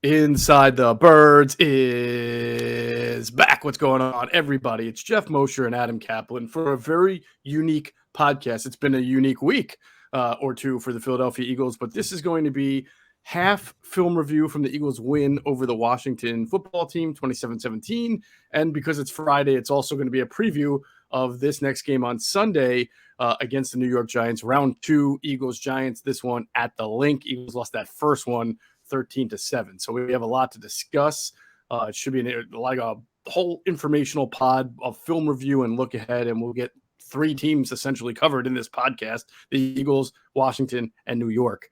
Inside the Birds is back. What's going on, everybody? It's Geoff, Mosher, and Adam Caplan for a very unique podcast. It's been a unique week or two for the Philadelphia Eagles, but this is going to be half film review from the Eagles' win over the Washington football team, 27-17. And because it's Friday, it's also going to be a preview of this next game on Sunday against the New York Giants. Round 2, Eagles-Giants, this one at the Linc. Eagles lost that first one 13-7. So we have a lot to discuss. It should be like a whole informational pod of film review and look ahead, and we'll get 3 teams essentially covered in this podcast: the Eagles, Washington, and New York.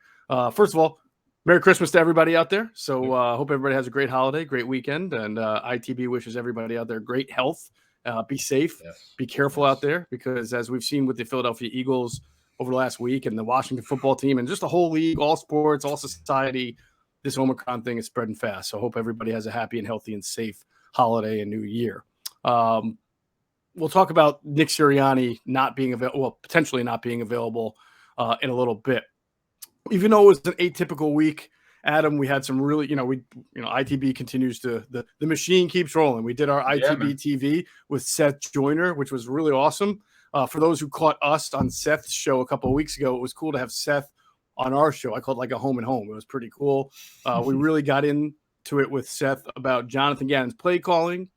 First of all, Merry Christmas to everybody out there. So hope everybody has a great holiday, great weekend, and ITB wishes everybody out there great health. Be safe, be careful out there, because as we've seen with the Philadelphia Eagles over the last week and the Washington football team and just the whole league, all sports, all society, this Omicron thing is spreading fast. So hope everybody has a happy and healthy and safe holiday and new year. We'll talk about Nick Sirianni not being available, well, potentially not being available in a little bit. Even though it was an atypical week, Adam, we had some really, ITB continues to, the machine keeps rolling. We did our ITB TV with Seth Joyner, which was really awesome. For those who caught us on Seth's show a couple of weeks ago, it was cool to have Seth on our show. I called it like a home and home. It was pretty cool. We really got into it with Seth about Jonathan Gannon's play calling,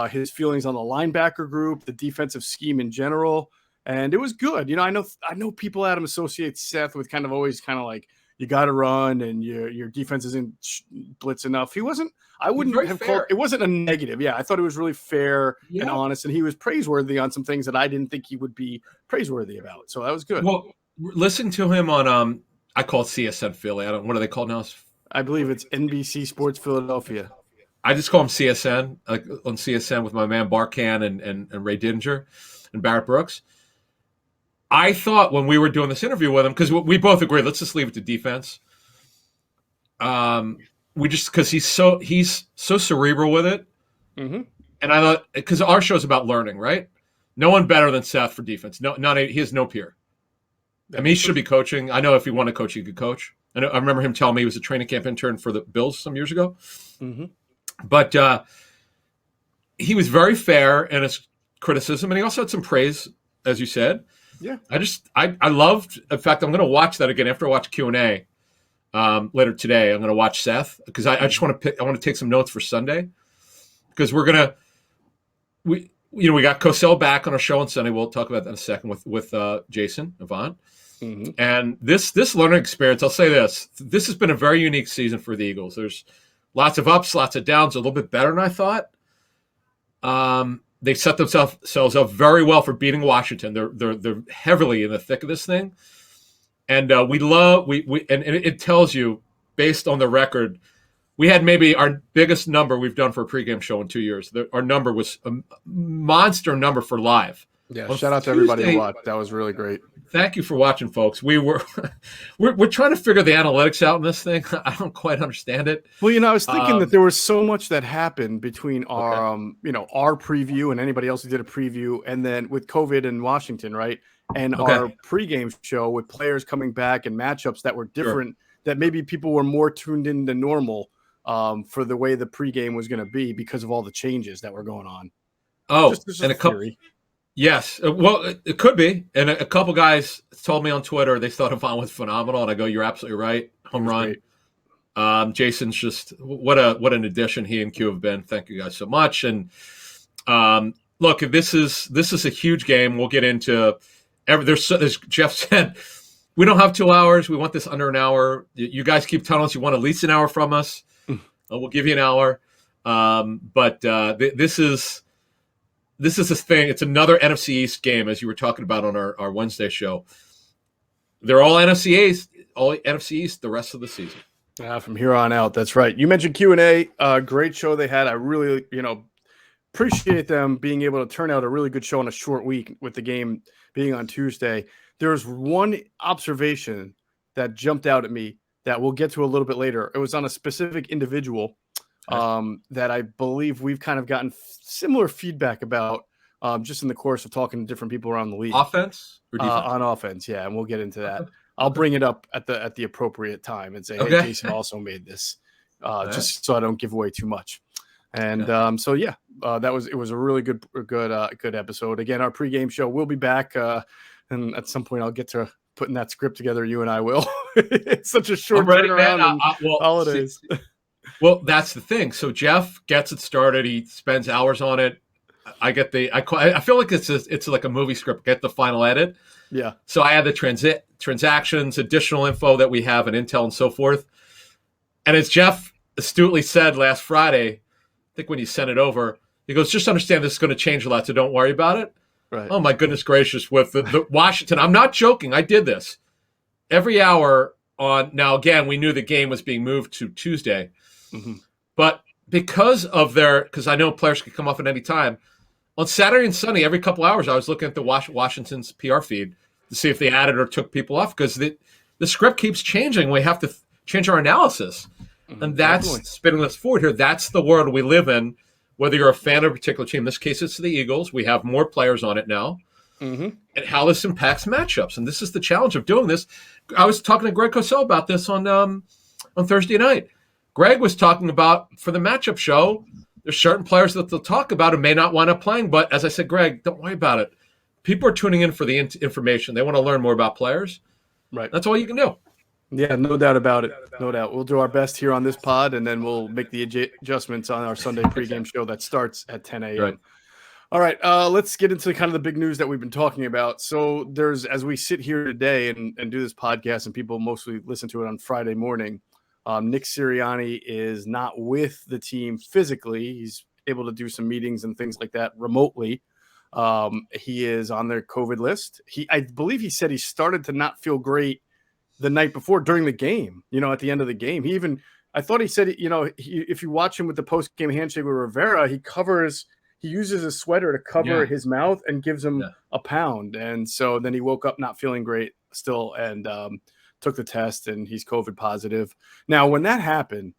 his feelings on the linebacker group, the defensive scheme in general. And it was good. I know people, Adam, associate Seth with kind of always kind of like, you got to run and your defense isn't blitz enough. He wasn't, I wouldn't have called, it wasn't a negative. Yeah. I thought it was really fair and honest, and he was praiseworthy on some things that I didn't think he would be praiseworthy about. So that was good. Well, listen to him on, I call it CSN Philly. What are they called now? I believe it's NBC Sports Philadelphia. I just call him CSN, like on CSN with my man Barkan and Ray Didinger and Barrett Brooks. I thought when we were doing this interview with him, because we both agreed, let's just leave it to defense. Because he's so cerebral with it. Mm-hmm. And I thought, because our show is about learning, right? No one better than Seth for defense. He has no peer. I mean, he should be coaching. I know if he wanted to coach, he could coach. I remember him telling me he was a training camp intern for the Bills some years ago. Mm-hmm. But he was very fair in his criticism, and he also had some praise, as you said. Yeah. I loved, in fact, I'm going to watch that again after I watch Q&A later today. I'm going to watch Seth, because I just want to take some notes for Sunday, because we got Cosell back on our show on Sunday. We'll talk about that in a second with Jason Avant. Mm-hmm. And this learning experience, I'll say this has been a very unique season for the Eagles. There's lots of ups, lots of downs, a little bit better than I thought. They set themselves up very well for beating Washington. They're heavily in the thick of this thing. And it tells you, based on the record, we had maybe our biggest number we've done for a pregame show in 2 years. Our number was a monster number for live. Yeah, shout out to everybody who watched. That was really great. Thank you for watching, folks. We're trying to figure the analytics out in this thing. I don't quite understand it. Well, I was thinking that there was so much that happened between our our preview and anybody else who did a preview, and then with COVID and Washington, right? And our pregame show with players coming back and matchups that were different, that maybe people were more tuned in than normal for the way the pregame was going to be because of all the changes that were going on. Oh, just and a couple. Yes. Well, it could be. And a couple guys told me on Twitter they thought Avant was phenomenal, and I go, you're absolutely right. Home run. Jason's just what an addition he and Q have been. Thank you guys so much. And look, this is a huge game. We'll get into as Geoff said, we don't have 2 hours. We want this under an hour. You guys keep telling us you want at least an hour from us. We'll give you an hour. But this is a thing. It's another NFC East game, as you were talking about on our Wednesday show. They're all NFC East the rest of the season. From here on out, that's right. You mentioned Q&A. Great show they had. I really, appreciate them being able to turn out a really good show on a short week with the game being on Tuesday. There's one observation that jumped out at me that we'll get to a little bit later. It was on a specific individual that I believe we've kind of gotten similar feedback about just in the course of talking to different people around the league. Offense or defense? On offense, yeah, and we'll get into that. I'll bring it up at the appropriate time and say, hey, Jason also made this just so I don't give away too much. And it was a really good episode. Again, our pregame show will be back, and at some point I'll get to putting that script together. You and I will. It's such a short turnaround. Holidays. Well, that's the thing. So Geoff gets it started. He spends hours on it. I feel like it's like a movie script. Get the final edit. Yeah. So I had the transactions, additional info that we have, and intel and so forth. And as Geoff astutely said last Friday, I think when he sent it over, he goes, just understand this is going to change a lot, so don't worry about it. Right. Oh, my goodness gracious. With the Washington, I'm not joking. I did this. Every hour on, now again, we knew the game was being moved to Tuesday. Mm-hmm. But because I know players could come off at any time, on Saturday and Sunday, every couple hours, I was looking at the Washington's PR feed to see if they added or took people off, because the script keeps changing. We have to change our analysis. And that's spinning us forward here. That's the world we live in, whether you're a fan of a particular team. In this case, it's the Eagles. We have more players on it now. Mm-hmm. And how this impacts matchups. And this is the challenge of doing this. I was talking to Greg Cosell about this on Thursday night. Greg was talking about, for the matchup show, there's certain players that they'll talk about and may not wind up playing. But as I said, Greg, don't worry about it. People are tuning in for the information. They want to learn more about players. Right. That's all you can do. Yeah, no doubt about it. No doubt. We'll do our best here on this pod, and then we'll make the adjustments on our Sunday pregame show that starts at 10 a.m. Right. All right, let's get into kind of the big news that we've been talking about. So as we sit here today and do this podcast, and people mostly listen to it on Friday morning, Nick Sirianni is not with the team physically. He's able to do some meetings and things like that remotely. He is on their COVID list. I believe he said he started to not feel great the night before during the game, at the end of the game. I thought he said, if you watch him with the post-game handshake with Rivera, he uses his sweater to cover his mouth and gives him a pound. And so then he woke up not feeling great still and took the test, and he's COVID positive. Now, when that happened,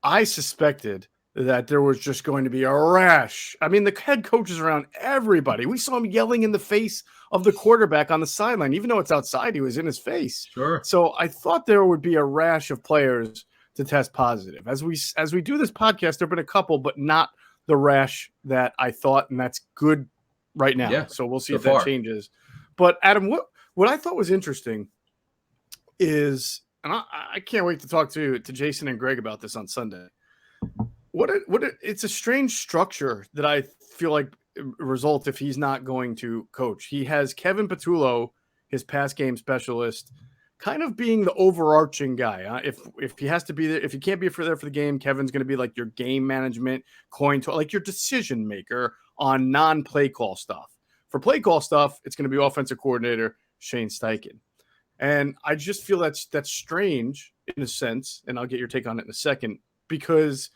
I suspected that there was just going to be a rash. I mean, the head coach is around everybody. We saw him yelling in the face of the quarterback on the sideline. Even though it's outside, he was in his face. Sure. So I thought there would be a rash of players to test positive. As we do this podcast, there have been a couple, but not the rash that I thought, and that's good right now. Yeah, so we'll see if that changes. But Adam, what I thought was interesting is, and I can't wait to talk to Jason and Greg about this on Sunday. It's a strange structure that I feel like results if he's not going to coach. He has Kevin Patullo, his pass game specialist, kind of being the overarching guy. If he has to be there, if he can't be there for the game, Kevin's going to be like your game management like your decision maker on non-play call stuff. For play call stuff, it's going to be offensive coordinator Shane Steichen. And I just feel that's strange in a sense, and I'll get your take on it in a second, because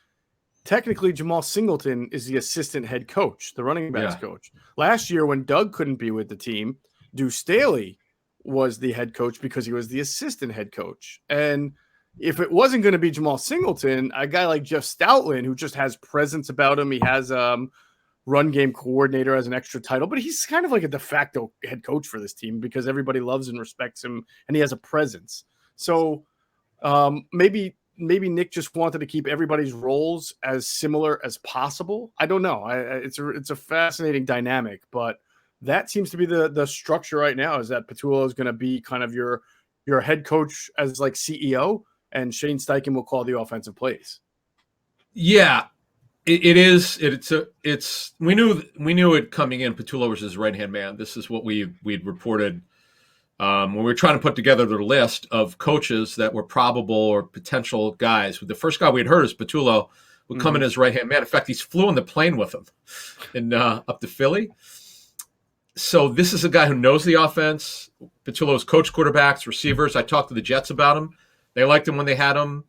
technically Jamal Singleton is the assistant head coach, the running backs coach. Last year when Doug couldn't be with the team, Deuce Staley was the head coach because he was the assistant head coach. And if it wasn't going to be Jamal Singleton, a guy like Jeff Stoutland, who just has presence about him, he has run game coordinator as an extra title, but he's kind of like a de facto head coach for this team because everybody loves and respects him, and he has a presence. So maybe Nick just wanted to keep everybody's roles as similar as possible. I don't know. It's a fascinating dynamic, but that seems to be the structure right now, is that Patullo is going to be kind of your head coach as like CEO, and Shane Steichen will call the offensive plays. Yeah, it is. We knew it coming in. Patullo was his right-hand man. This is what we'd reported when we were trying to put together the list of coaches that were probable or potential guys. The first guy we had heard is Patullo would come in as right-hand man. In fact, he's flew on the plane with him and up to Philly. So this is a guy who knows the offense. Patullo's coached quarterbacks, receivers. I talked to the Jets about him. They liked him when they had him.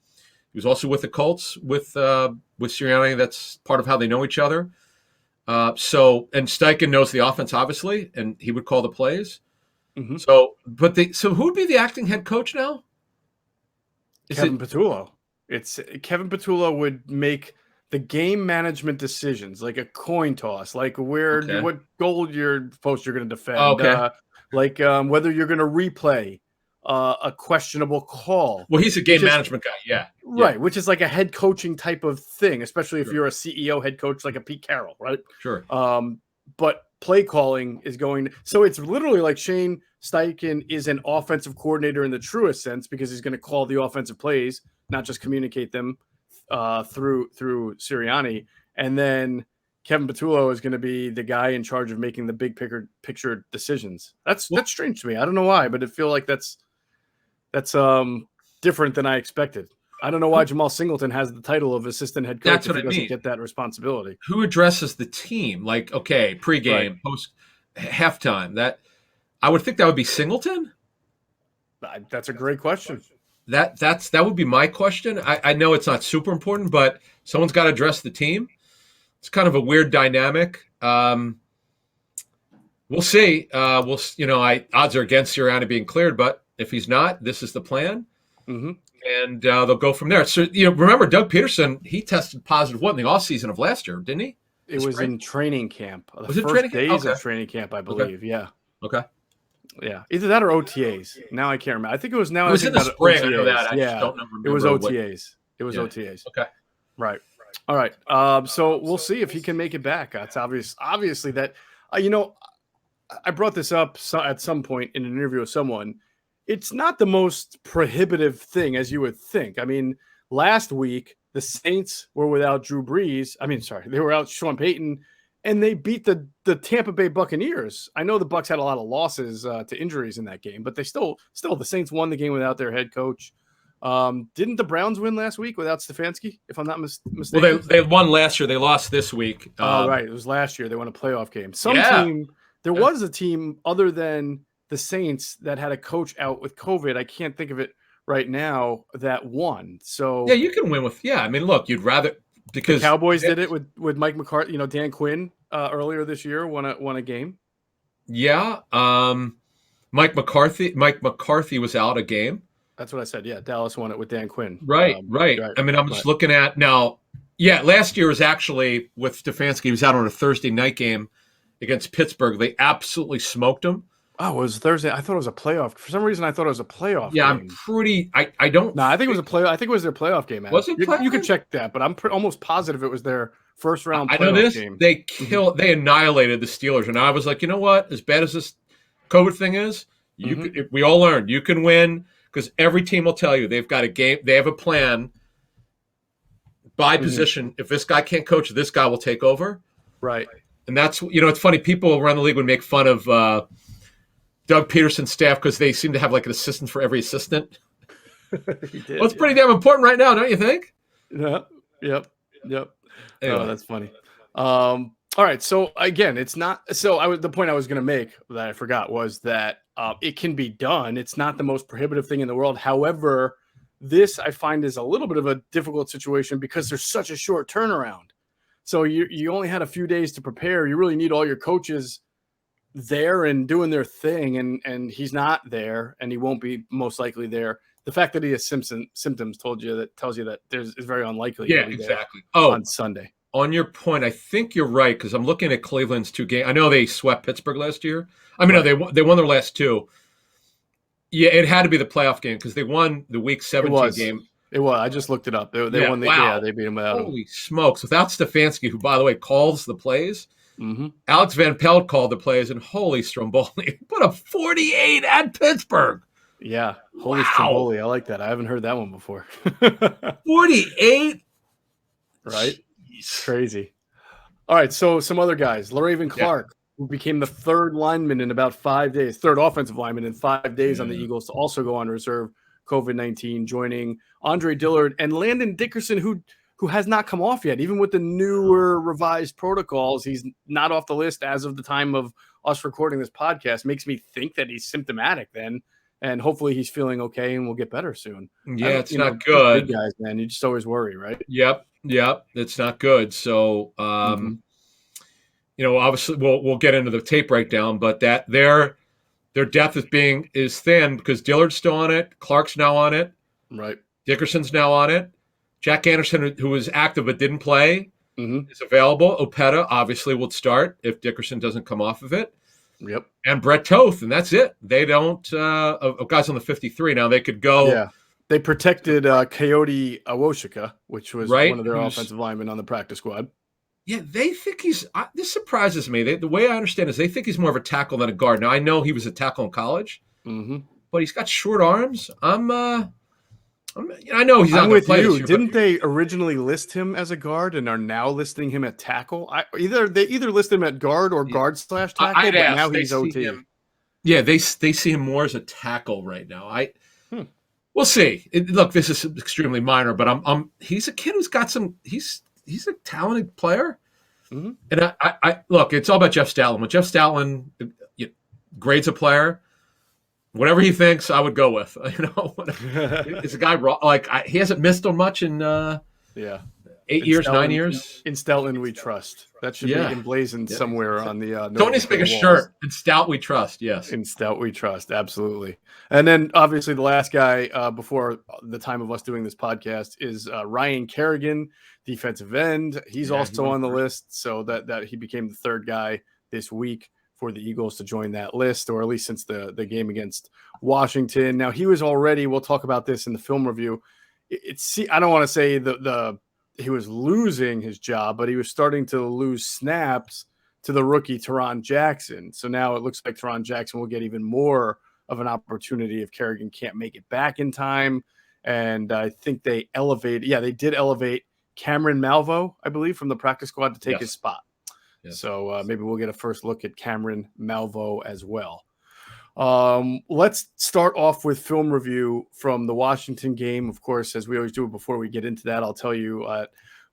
He was also with the Colts with Sirianni. That's part of how they know each other. And Steichen knows the offense, obviously, and he would call the plays. Mm-hmm. So who would be the acting head coach now? Kevin Patullo. Kevin Patullo would make the game management decisions, like a coin toss, like what goal you're going to defend, whether you're going to replay a questionable call. Well, he's a game management guy. Yeah. Right. Which is like a head coaching type of thing, especially if you're a CEO head coach, like a Pete Carroll. Right. Sure. But play calling is so it's literally like Shane Steichen is an offensive coordinator in the truest sense, because he's going to call the offensive plays, not just communicate them through Sirianni. And then Kevin Patullo is going to be the guy in charge of making the big picture decisions. That's strange to me. I don't know why, but I feel like that's different than I expected. I don't know why Jamal Singleton has the title of assistant head coach if he doesn't get that responsibility. Who addresses the team? Like, okay, pregame, post, halftime. That I would think that would be Singleton. That's a great question. That would be my question. I know it's not super important, but someone's got to address the team. It's kind of a weird dynamic. We'll see. Odds are against Sirianni being cleared, but if he's not, this is the plan. Mm-hmm. And they'll go from there. So, remember Doug Peterson, he tested positive in the offseason of last year, didn't he? It was in training camp. Was it training camp? Days of training camp, I believe. Okay. Yeah. Okay. Yeah. Either that or OTAs. Now I can't remember. I think it was now. It was in the spring. OTAs. I know that. I just don't remember. It was OTAs. It was OTAs. Okay. Right. All right. So we'll see if he can make it back. It's obviously that, I brought this up at some point in an interview with someone. It's not the most prohibitive thing as you would think. I mean, last week, the Saints were without Drew Brees. They were without Sean Payton, and they beat the Tampa Bay Buccaneers. I know the Bucs had a lot of losses to injuries in that game, but they still the Saints won the game without their head coach. Didn't the Browns win last week without Stefanski, if I'm not mistaken? Well, they won last year. They lost this week. Right. It was last year. They won a playoff game. There was a team other than the Saints that had a coach out with COVID. I can't think of it right now that won. So yeah, you can win with, look, you'd rather, because the Cowboys did it with Mike McCarthy, Dan Quinn earlier this year won a game. Yeah. Mike McCarthy was out a game. That's what I said. Yeah. Dallas won it with Dan Quinn. Right. I'm just looking at now. Yeah. Last year was actually with Stefanski. He was out on a Thursday night game against Pittsburgh. They absolutely smoked him. Oh, it was Thursday. I thought it was a playoff. For some reason, I thought it was a playoff game. I don't. No, I think it was a play. I think it was their playoff game. Was it? You could check that, but I'm almost positive it was their first round playoff game. I know this. Game. They annihilated the Steelers, and I was like, you know what? As bad as this COVID thing is, we all learned you can win, because every team will tell you they've got a game. They have a plan by position. If this guy can't coach, this guy will take over. Right. And that's it's funny. People around the league would make fun of Doug Peterson's staff because they seem to have like an assistant for every assistant. It's pretty damn important right now, don't you think? Yeah. Yep. Anyway. Oh, that's funny. All right. So again, it's not. So the point I was going to make that I forgot was that it can be done. It's not the most prohibitive thing in the world. However, this I find is a little bit of a difficult situation because there's such a short turnaround. So you only had a few days to prepare. You really need all your coaches there and doing their thing, and he's not there, and he won't be most likely there. The fact that he has symptoms tells you that is very unlikely. Yeah, exactly. On Sunday. On your point, I think you're right, because I'm looking at Cleveland's two games. I know they swept Pittsburgh last year. No, they won their last two. Yeah, it had to be the playoff game because they won the Week 17 game. It was. I just looked it up. They won. They beat him without him. Holy smokes! Without Stefanski, who by the way calls the plays. Mm-hmm. Alex Van Pelt called the plays, and holy Stromboli put up 48 at Pittsburgh. Yeah, holy Stromboli. I like that. I haven't heard that one before. 48, right? Jeez. Crazy. All right, so some other guys. LaRaven Clark, who became the third lineman in about 5 days, third offensive lineman in 5 days on the Eagles to also go on reserve COVID-19, joining Andre Dillard and Landon Dickerson, who has not come off yet. Even with the newer revised protocols, he's not off the list as of the time of us recording this podcast. Makes me think that he's symptomatic then, and hopefully he's feeling okay and will get better soon. Yeah, it's not good. Big guys, man, you just always worry, right? Yep, it's not good. So, obviously we'll get into the tape breakdown, but that their depth is thin because Dillard's still on it, Clark's now on it, right? Dickerson's now on it. Jack Anderson, who was active but didn't play, is available. Opeta obviously will start if Dickerson doesn't come off of it. Yep. And Brett Toth, and that's it. They don't guys on the 53 now. They could go. Yeah. They protected Coyote Awoshika, which was right, one of their offensive linemen on the practice squad. Yeah, they think he's. This surprises me. The way I understand is they think he's more of a tackle than a guard. Now I know he was a tackle in college, but he's got short arms. I know he's not going to play this year. Didn't they originally list him as a guard and are now listing him at tackle? They either list him at guard or guard/tackle, but now he's OT. They see him more as a tackle right now. We'll see. Look, this is extremely minor, but he's a kid who's got some. He's a talented player, and I look. It's all about Jeff Stoutland. When Jeff Stoutland grades a player, whatever he thinks, I would go with. It's a guy he hasn't missed on much in 8 years, 9 years. In Stoutland, we trust. That should be emblazoned somewhere on the. Don't need to make a shirt. In Stout, we trust. Yes. In Stout, we trust. Absolutely. And then, obviously, the last guy before the time of us doing this podcast is Ryan Kerrigan, defensive end. He's also on the list, so that he became the third guy this week for the Eagles to join that list, or at least since the game against Washington. Now, he was already. We'll talk about this in the film review. I don't want to say he was losing his job, but he was starting to lose snaps to the rookie Teron Jackson. So now it looks like Teron Jackson will get even more of an opportunity if Kerrigan can't make it back in time. And I think they did elevate Cameron Malvo, I believe, from the practice squad to take his spot. Yes. So maybe we'll get a first look at Cameron Malvo as well. Let's start off with film review from the Washington game. Of course, as we always do before we get into that, I'll tell you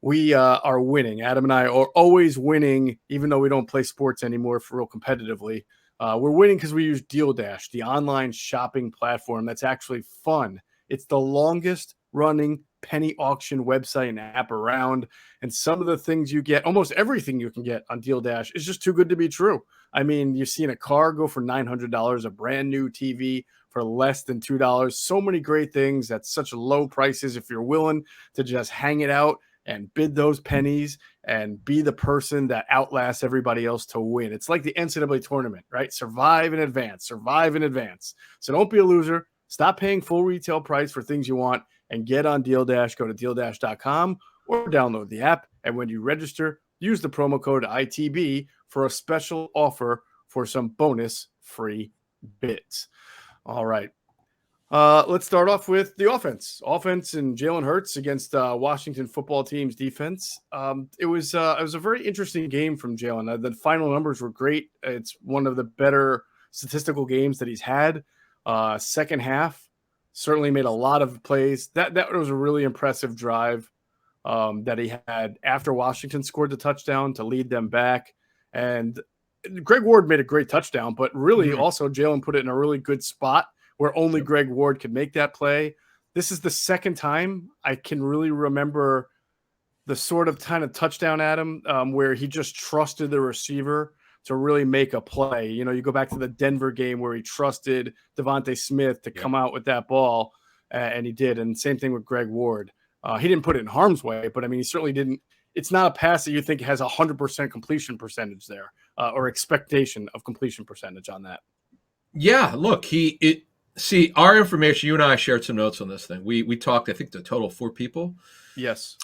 we are winning. Adam and I are always winning, even though we don't play sports anymore for real competitively. We're winning because we use Deal Dash, the online shopping platform that's actually fun. It's the longest running penny auction website and app around. And some of the things you get, almost everything you can get on Deal Dash is just too good to be true. I mean, you've seen a car go for $900, a brand new TV for less than $2. So many great things at such low prices. If you're willing to just hang it out and bid those pennies and be the person that outlasts everybody else to win. It's like the NCAA tournament, right? Survive in advance. So don't be a loser. Stop paying full retail price for things you want and get on Deal Dash. Go to DealDash.com or download the app. And when you register, use the promo code ITB for a special offer for some bonus free bids. All right. Let's start off with the offense. Offense and Jalen Hurts against Washington football team's defense. It was a very interesting game from Jalen. The final numbers were great. It's one of the better statistical games that he's had. Second half, certainly made a lot of plays. That was a really impressive drive that he had after Washington scored the touchdown to lead them back. And Greg Ward made a great touchdown, but really also Jalen put it in a really good spot where only Greg Ward could make that play. This is the second time I can really remember the sort of kind of touchdown, Adam, where he just trusted the receiver to really make a play. You know, you go back to the Denver game where he trusted Devontae Smith to come out with that ball, and he did. And same thing with Greg Ward. He didn't put it in harm's way, but I mean, he certainly didn't. It's not a pass that you think has 100% completion percentage there, or expectation of completion percentage on that. Yeah, look, see, our information, you and I shared some notes on this thing. We talked, I think, to a total of 4 people. Yes.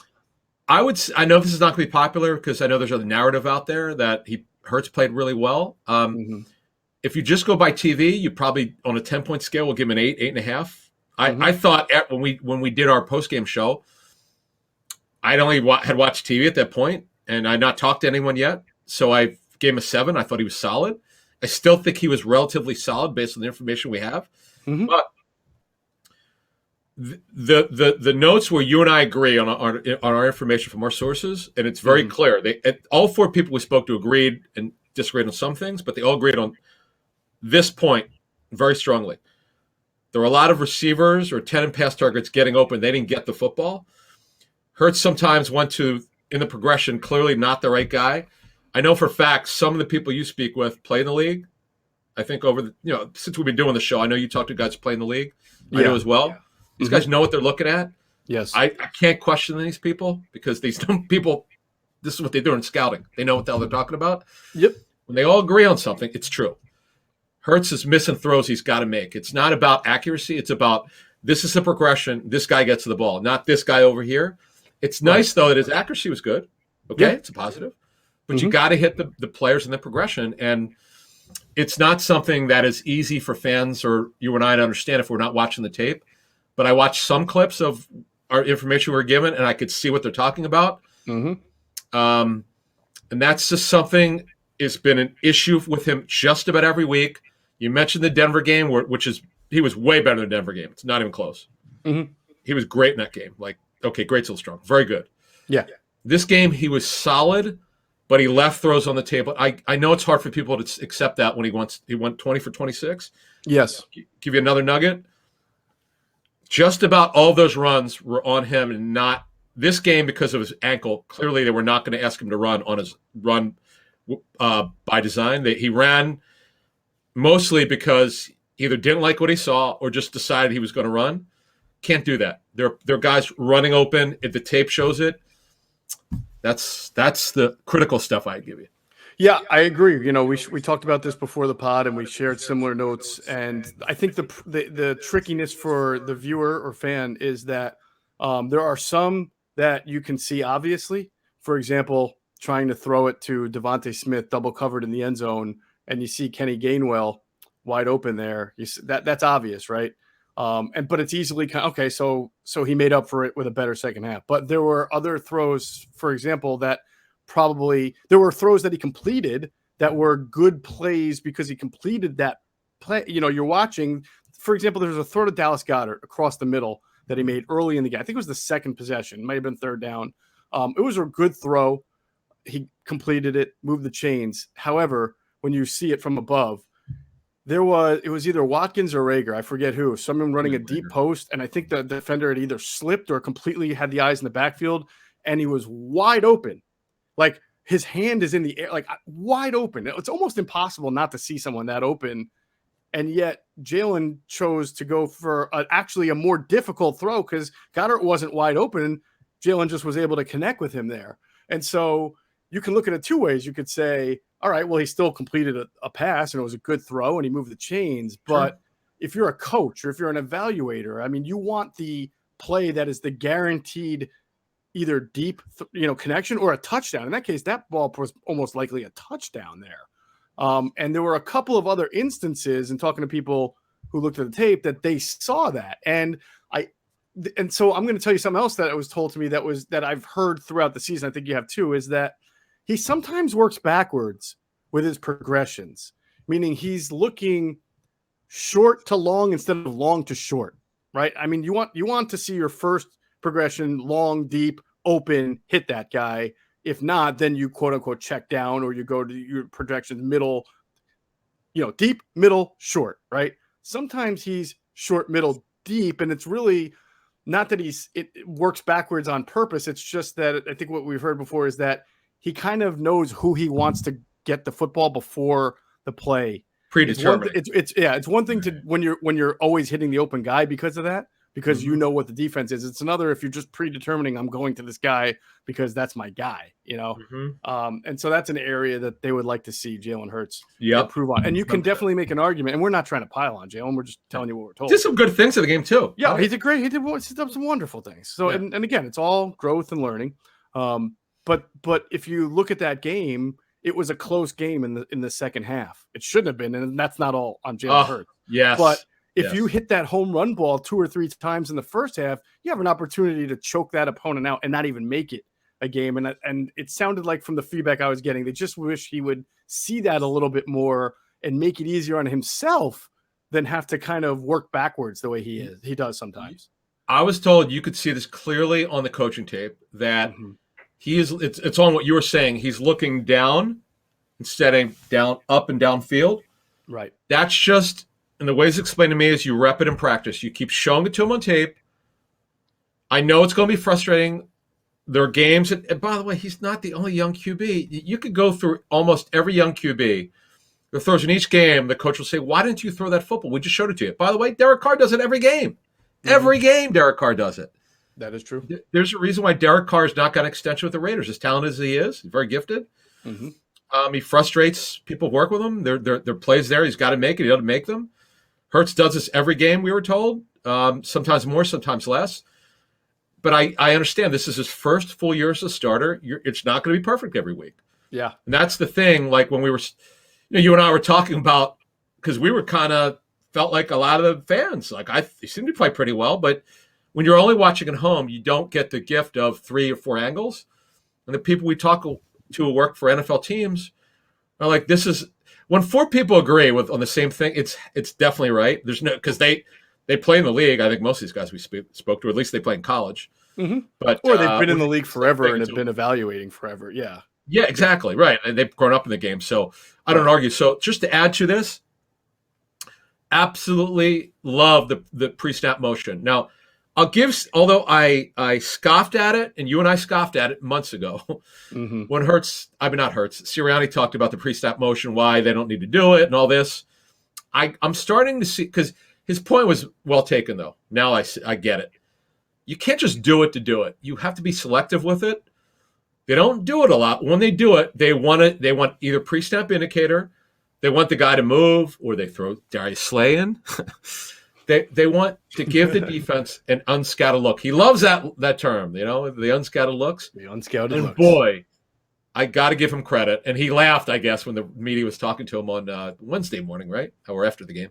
I know this is not going to be popular because I know there's other narrative out there that Hurts played really well. If you just go by TV, you probably, on a 10-point scale, will give him an 8, 8.5. I thought when we did our post-game show, I'd only had watched TV at that point, and I'd not talked to anyone yet. So I gave him a 7. I thought he was solid. I still think he was relatively solid based on the information we have. But the notes where you and I agree on our information from our sources, and it's very clear. All 4 people we spoke to agreed and disagreed on some things, but they all agreed on this point very strongly. There were a lot of receivers or 10 and pass targets getting open. They didn't get the football. Hurts sometimes went to, in the progression, clearly not the right guy. I know for a fact some of the people you speak with play in the league. I think since we've been doing the show, I know you talk to guys who play in the league. I know as well. Yeah. These guys know what they're looking at. Yes. I can't question these people because these people, this is what they do in scouting. They know what the hell they're talking about. Yep. When they all agree on something, it's true. Hurts is missing throws he's got to make. It's not about accuracy. It's about this is the progression. This guy gets to the ball, not this guy over here. It's nice, though, that his accuracy was good. Okay, it's a positive. But you got to hit the players in the progression. And it's not something that is easy for fans or you and I to understand if we're not watching the tape. But I watched some clips of our information we were given, and I could see what they're talking about. And that's just something it's been an issue with him just about every week. You mentioned the Denver game, he was way better than the Denver game. It's not even close. He was great in that game. Like, okay, great's still strong. Very good. Yeah. This game, he was solid, but he left throws on the table. I know it's hard for people to accept that when he went 20 for 26. Yes. Give you another nugget. Just about all those runs were on him and not this game because of his ankle. Clearly, they were not going to ask him to run on his run by design. He ran mostly because he either didn't like what he saw or just decided he was going to run. Can't do that. There are guys running open. If the tape shows it, that's the critical stuff I give you. Yeah, I agree. You know, we talked about this before the pod, and we shared similar notes. And I think the trickiness for the viewer or fan is that there are some that you can see obviously. For example, trying to throw it to Devontae Smith double covered in the end zone, and you see Kenny Gainwell wide open there. That's obvious, right? But it's easily okay. So he made up for it with a better second half. But there were other throws, for example, that there were throws that he completed that were good plays because he completed that play. You know, you're watching, for example, there's a throw to Dallas Goedert across the middle that he made early in the game. I think it was the second possession. It might have been third down. It was a good throw. He completed it, moved the chains. However, when you see it from above, it was either Watkins or Rager. I forget who. Someone running a deep post, and I think the defender had either slipped or completely had the eyes in the backfield, and he was wide open. Like his hand is in the air, like wide open. It's almost impossible not to see someone that open. And yet Jalen chose to go for actually a more difficult throw because Goddard wasn't wide open. Jalen just was able to connect with him there. And so you can look at it two ways. You could say, all right, well, he still completed a pass and it was a good throw and he moved the chains. But if you're a coach or if you're an evaluator, I mean, you want the play that is the guaranteed either deep, connection or a touchdown. In that case, that ball was almost likely a touchdown there. And there were a couple of other instances in talking to people who looked at the tape that they saw that. And so I'm going to tell you something else that was told to me that I've heard throughout the season. I think you have too, is that he sometimes works backwards with his progressions, meaning he's looking short to long instead of long to short, right? I mean, you want to see your first progression, long, deep, open, hit that guy. If not, then you quote unquote check down or you go to your projections middle, deep, middle, short, right? Sometimes he's short, middle, deep, and it's really not that it works backwards on purpose. It's just that I think what we've heard before is that he kind of knows who he wants to get the football before the play. Predetermined. It's one thing to when you're always hitting the open guy because of that. Because you know what the defense is. It's another if you're just predetermining I'm going to this guy because that's my guy, And so that's an area that they would like to see Jalen Hurts improve on. And you can definitely make an argument. And we're not trying to pile on Jalen. We're just telling you what we're told. Did some good things in the game too. Yeah, he did some wonderful things. So and again, it's all growth and learning. But if you look at that game, it was a close game in the second half. It shouldn't have been, and that's not all on Jalen Hurts. Yes, but if you hit that home run ball 2 or 3 times in the first half, you have an opportunity to choke that opponent out and not even make it a game. And it sounded like from the feedback I was getting, they just wish he would see that a little bit more and make it easier on himself than have to kind of work backwards the way he does sometimes. I was told you could see this clearly on the coaching tape that he is. It's on what you were saying. He's looking down instead of down, up and downfield. Right. That's just. And the way it's explained to me is you rep it in practice. You keep showing it to him on tape. I know it's going to be frustrating. There are games, and by the way, he's not the only young QB. You could go through almost every young QB. There throws in each game, the coach will say, why didn't you throw that football? We just showed it to you. By the way, Derek Carr does it every game. Every game, Derek Carr does it. That is true. There's a reason why Derek Carr has not got an extension with the Raiders. As talented as he is, he's very gifted. He frustrates people who work with him. Their plays there. He's got to make it. He doesn't make them. Hurts does this every game, we were told. Sometimes more, sometimes less. But I understand this is his first full year as a starter. It's not going to be perfect every week. Yeah. And that's the thing. Like when we were, you and I were talking about, because we were kind of felt like a lot of the fans, like he seemed to play pretty well, but when you're only watching at home, you don't get the gift of 3 or 4 angles. And the people we talk to who work for NFL teams are like, this is when 4 people agree on the same thing. It's definitely right. There's no, because they play in the league. I think most of these guys we spoke to, at least they play in college. Mm-hmm. But or they've been in the league forever and have been evaluating forever. Yeah. Yeah, exactly. Right. And they've grown up in the game. So I don't argue. So just to add to this, absolutely love the pre-snap motion. Now, although I scoffed at it, and you and I scoffed at it months ago, when not Hurts, Sirianni talked about the pre-snap motion, why they don't need to do it and all this. I'm starting to see, because his point was well taken, though. Now I get it. You can't just do it to do it. You have to be selective with it. They don't do it a lot. When they do it, they want either pre-snap indicator, they want the guy to move, or they throw Darius Slay in. They want to give the defense an unscouted look. He loves that term, the unscouted looks. The unscouted and looks. Boy, I got to give him credit. And he laughed, I guess, when the media was talking to him on Wednesday morning, right? Or after the game.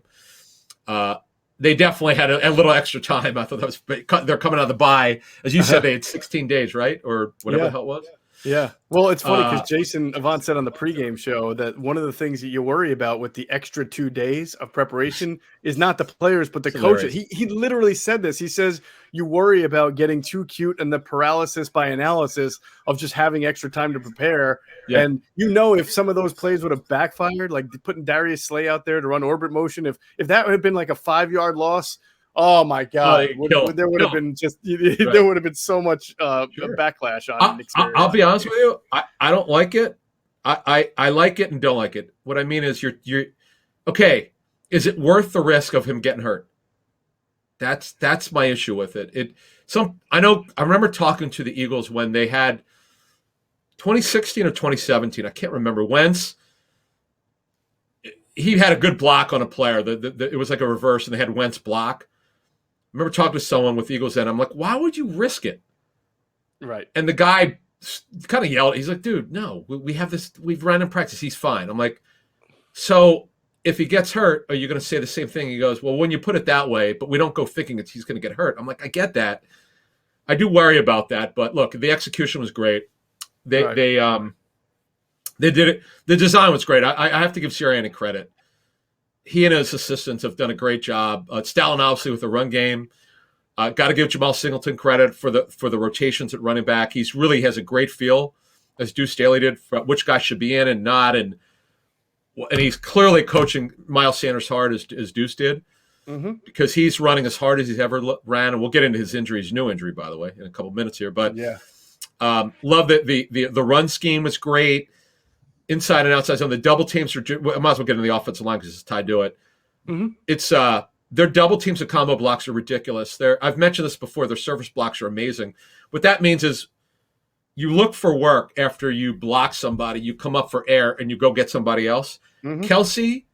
They definitely had a little extra time. I thought that was they're coming out of the bye. As you said, they had 16 days, right? Or whatever the hell it was. Yeah. Well, it's funny because Jason Avant said on the pregame show that one of the things that you worry about with the extra 2 days of preparation is not the players, but the coaches. He literally said this. He says you worry about getting too cute and the paralysis by analysis of just having extra time to prepare. Yeah. And if some of those plays would have backfired, like putting Darius Slay out there to run orbit motion, if that would have been like a 5-yard loss, oh my God! There would have been there would have been so much backlash on. I'll be honest with you. I don't like it. I like it and don't like it. What I mean is you're okay. Is it worth the risk of him getting hurt? That's my issue with it. I remember talking to the Eagles when they had 2016 or 2017. I can't remember. Wentz. He had a good block on a player. It was like a reverse, and they had Wentz block. I remember talking to someone with Eagles, and I'm like, why would you risk it? Right. And the guy kind of yelled. He's like, dude, no, we have this. We've run in practice. He's fine. I'm like, so if he gets hurt, are you going to say the same thing? He goes, well, when you put it that way, but we don't go thinking he's going to get hurt. I'm like, I get that. I do worry about that. But look, the execution was great. They did it. The design was great. I have to give Sirianni credit. He and his assistants have done a great job. Stalin, obviously, with the run game. Got to give Jamal Singleton credit for the rotations at running back. He's really has a great feel, as Deuce Staley did, for which guy should be in and not. And he's clearly coaching Miles Sanders hard as Deuce did, because he's running as hard as he's ever ran. And we'll get into his new injury, by the way, in a couple minutes here. But love that the run scheme was great. Inside and outside zone, the double teams I might as well get into the offensive line because it's tied to it. It's their double teams and combo blocks are ridiculous. I've mentioned this before. Their surface blocks are amazing. What that means is you look for work after you block somebody. You come up for air and you go get somebody else. Kelsey,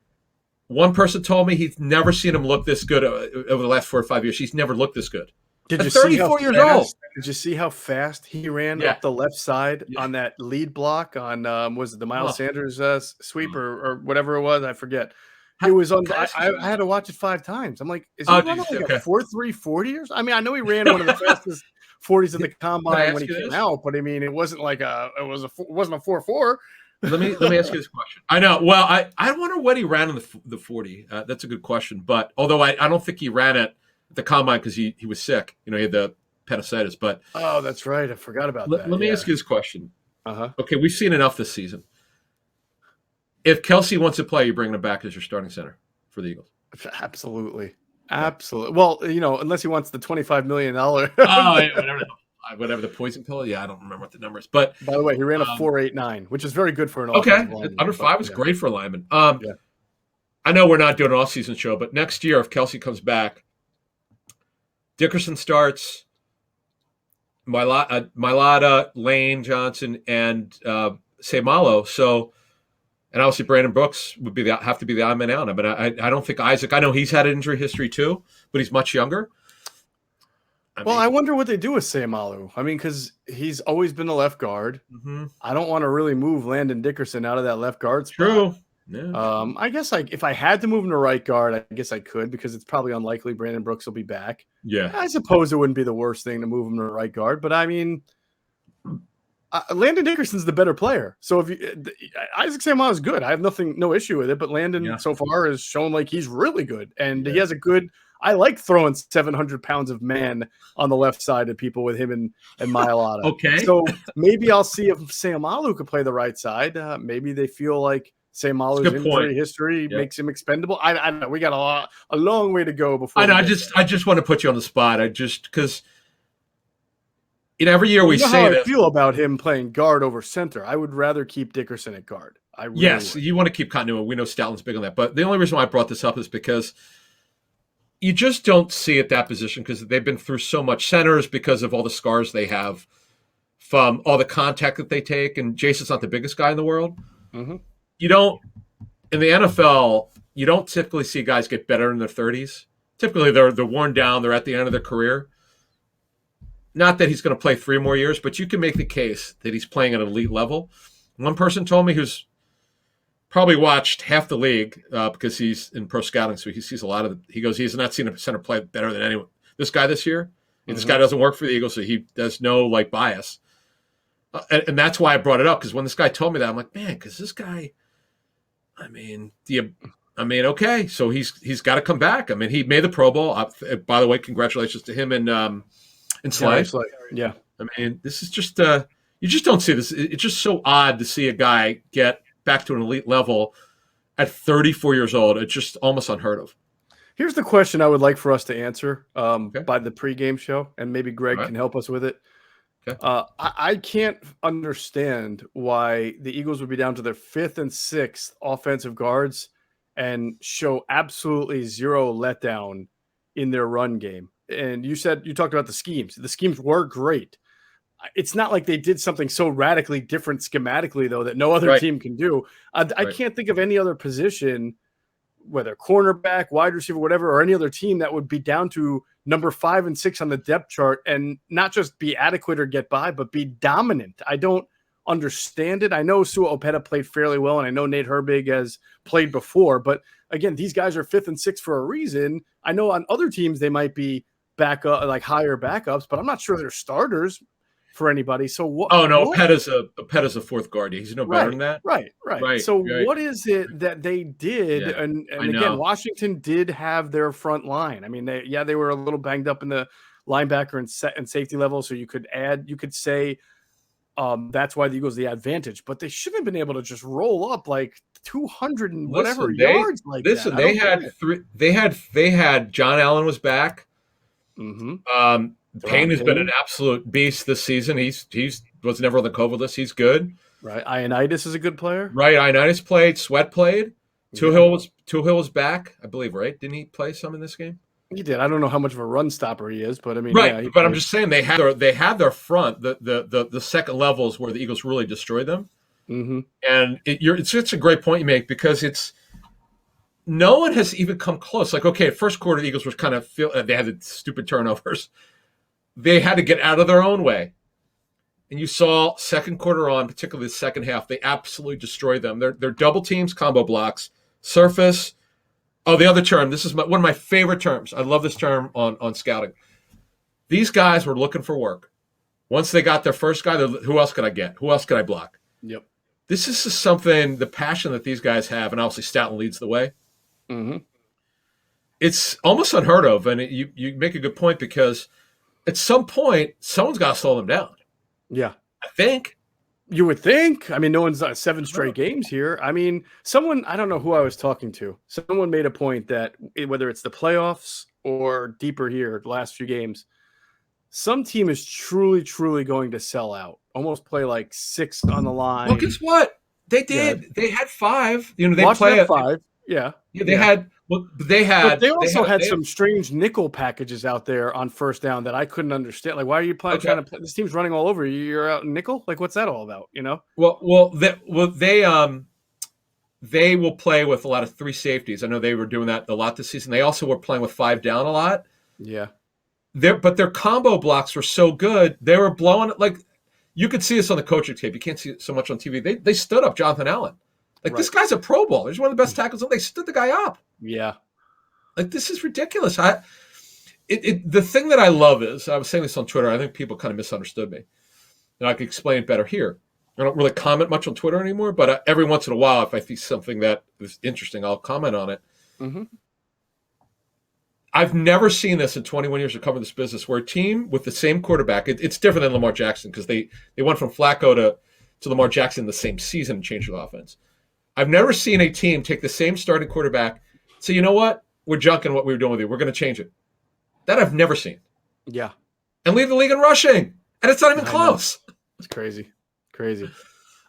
one person told me he's never seen him look this good over the last 4 or 5 years. He's never looked this good. Did you 34 years old. Did you see how fast he ran up the left side on that lead block on was it the Miles Sanders sweep or whatever it was? I forget. It was on. I had to watch it 5 times. I'm like, is he running like a 4.3 40 or? I mean, I know he ran one of the fastest 40s in the combine when he came out, but I mean, it wasn't like it wasn't a 4.4. Let me ask you this question. I know. Well, I wonder what he ran in the 40. That's a good question. But although I don't think he ran it at the combine because he was sick. He had the appendicitis. But that's right. I forgot about that. Let me ask you this question. Okay, we've seen enough this season. If Kelsey wants to play, you bring him back as your starting center for the Eagles. Absolutely. Well, unless he wants the $25 million. Whatever the poison pill. Yeah, I don't remember what the number is. But by the way, he ran a 4.89, which is very good for an lineman. Under 5 was great for a lineman. I know we're not doing an off-season show, but next year, if Kelsey comes back, Dickerson starts, Mailata, Lane, Johnson, and Seumalo. So And obviously Brandon Brooks would have to be the odd man out. But I don't think Isaac. I know he's had an injury history too, but he's much younger. I wonder what they do with Seumalo. I mean, because he's always been a left guard. Mm-hmm. I don't want to really move Landon Dickerson out of that left guard spot. True. Yeah. I guess if I had to move him to right guard, I guess I could, because it's probably unlikely Brandon Brooks will be back. Yeah. I suppose it wouldn't be the worst thing to move him to right guard, but I mean, Landon Dickerson's the better player. So if Isaac Seumalo is good, I have no issue with it. But Landon so far has shown like he's really good, and he has a good. I like throwing 700 pounds of man on the left side of people with him and Mailata. Okay. So maybe I'll see if Seumalo could play the right side. Maybe they feel like Seumalo's injury history makes him expendable. I don't know. We got a long way to go before. I know. I just want to put you on the spot. Because every year we say how I feel about him playing guard over center. I would rather keep Dickerson at guard. Yes, you want to keep continuity. We know Stoutland's big on that. But the only reason why I brought this up is because you just don't see at that position, because they've been through so much centers because of all the scars they have from all the contact that they take. And Jason's not the biggest guy in the world. Mm-hmm. You don't, in the NFL, you don't typically see guys get better in their 30s. Typically, they're worn down. They're at the end of their career. Not that he's going to play 3 more years, but you can make the case that he's playing at an elite level. One person told me, who's probably watched half the league because he's in pro scouting, so he sees a lot of he goes, he's not seen a center play better than anyone. This guy this year, and this guy doesn't work for the Eagles, so he does no bias. And that's why I brought it up, because when this guy told me that, I'm like, man, because this guy, okay, so he's got to come back. I mean, he made the Pro Bowl. By the way, congratulations to him and Slade. Yeah. I mean, this is just you just don't see this. It's just so odd to see a guy get back to an elite level at 34 years old. It's just almost unheard of. Here's the question I would like for us to answer by the pregame show, and maybe Greg can help us with it. Okay. I can't understand why the Eagles would be down to their 5th and 6th offensive guards and show absolutely zero letdown in their run game. And you talked about the schemes. The schemes were great. It's not like they did something so radically different schematically, though, that no other team can do. I can't think of any other position, whether cornerback, wide receiver, whatever, or any other team that would be down to number 5 and 6 on the depth chart and not just be adequate or get by, but be dominant. I don't understand it. I know Sua Opeta played fairly well, and I know Nate Herbig has played before. But again, these guys are 5th and 6th for a reason. I know on other teams they might be higher backups, but I'm not sure they're starters for anybody. So what? Oh no, Opeta's a 4th guard. He's no better than that. Right. So what is it that they did? Yeah, and again, Washington did have their front line. I mean, they were a little banged up in the linebacker and safety level. So you could say that's why the Eagles the advantage, but they shouldn't have been able to just roll up like 200 and whatever yards like that. They had John Allen was back. Mm-hmm. Payne has been an absolute beast this season. He was never on the COVID list. He's good. Right. Ioannidis is a good player. Right. Ioannidis played. Sweat played. Tuhill was back, I believe. Right? Didn't he play some in this game? He did. I don't know how much of a run stopper he is, but I mean, right. But I'm just saying they had their front, the second levels where the Eagles really destroyed them. Mm-hmm. And it's such a great point you make, because no one has even come close. Like, okay, first quarter, the Eagles were kind of they had the stupid turnovers. They had to get out of their own way. And you saw second quarter on, particularly the second half, they absolutely destroyed them. They're double teams, combo blocks, surface. Oh, the other term. This is one of my favorite terms. I love this term on scouting. These guys were looking for work. Once they got their first guy, who else could I get? Who else could I block? Yep. This is just something, the passion that these guys have, and obviously Stoutland leads the way. Mm-hmm. It's almost unheard of, and you make a good point, because at some point, someone's got to slow them down. Yeah. I think. You would think. I mean, no one's 7 straight games here. I mean, I don't know who I was talking to. Someone made a point that whether it's the playoffs or deeper here, the last few games, some team is truly, truly going to sell out. Almost play like 6 on the line. Well, guess what? They did. Yeah. They had 5. They play 5. Yeah. They had. Well, they also had some strange nickel packages out there on first down that I couldn't understand. Like, why are you trying to play? This team's running all over you. You're out in nickel. Like, what's that all about? Well, they will play with a lot of 3 safeties. I know they were doing that a lot this season. They also were playing with 5 down a lot. Yeah. But their combo blocks were so good. They were blowing like you could see this on the coaching tape. You can't see it so much on TV. They stood up Jonathan Allen. Like this guy's a Pro Bowler. He's one of the best tackles. They stood the guy up. Yeah. Like this is ridiculous. The thing that I love is I was saying this on Twitter. I think people kind of misunderstood me, and I could explain it better here. I don't really comment much on Twitter anymore, but every once in a while, if I see something that is interesting, I'll comment on it. Mm-hmm. I've never seen this in 21 years of covering this business where a team with the same quarterback, it's different than Lamar Jackson because they went from Flacco to Lamar Jackson in the same season and changed the offense. I've never seen a team take the same starting quarterback, say, you know what? We're junking what we were doing with you. We're going to change it. That I've never seen. Yeah. And lead the league in rushing. And it's not even close. It's crazy. Crazy.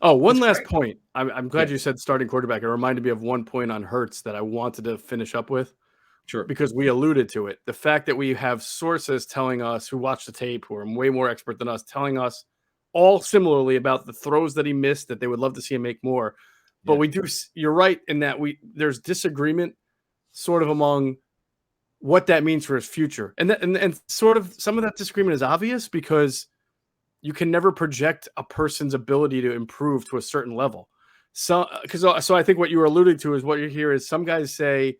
Oh, one last great. point. I'm glad you said starting quarterback. It reminded me of one point on Hurts that I wanted to finish up with. Sure. Because we alluded to it. The fact that we have sources telling us who watch the tape, who are way more expert than us, telling us all similarly about the throws that he missed, that they would love to see him make more. But we do, you're right in that there's disagreement sort of among what that means for his future. And sort of some of that disagreement is obvious because you can never project a person's ability to improve to a certain level. So I think what you were alluding to is what you hear is some guys say,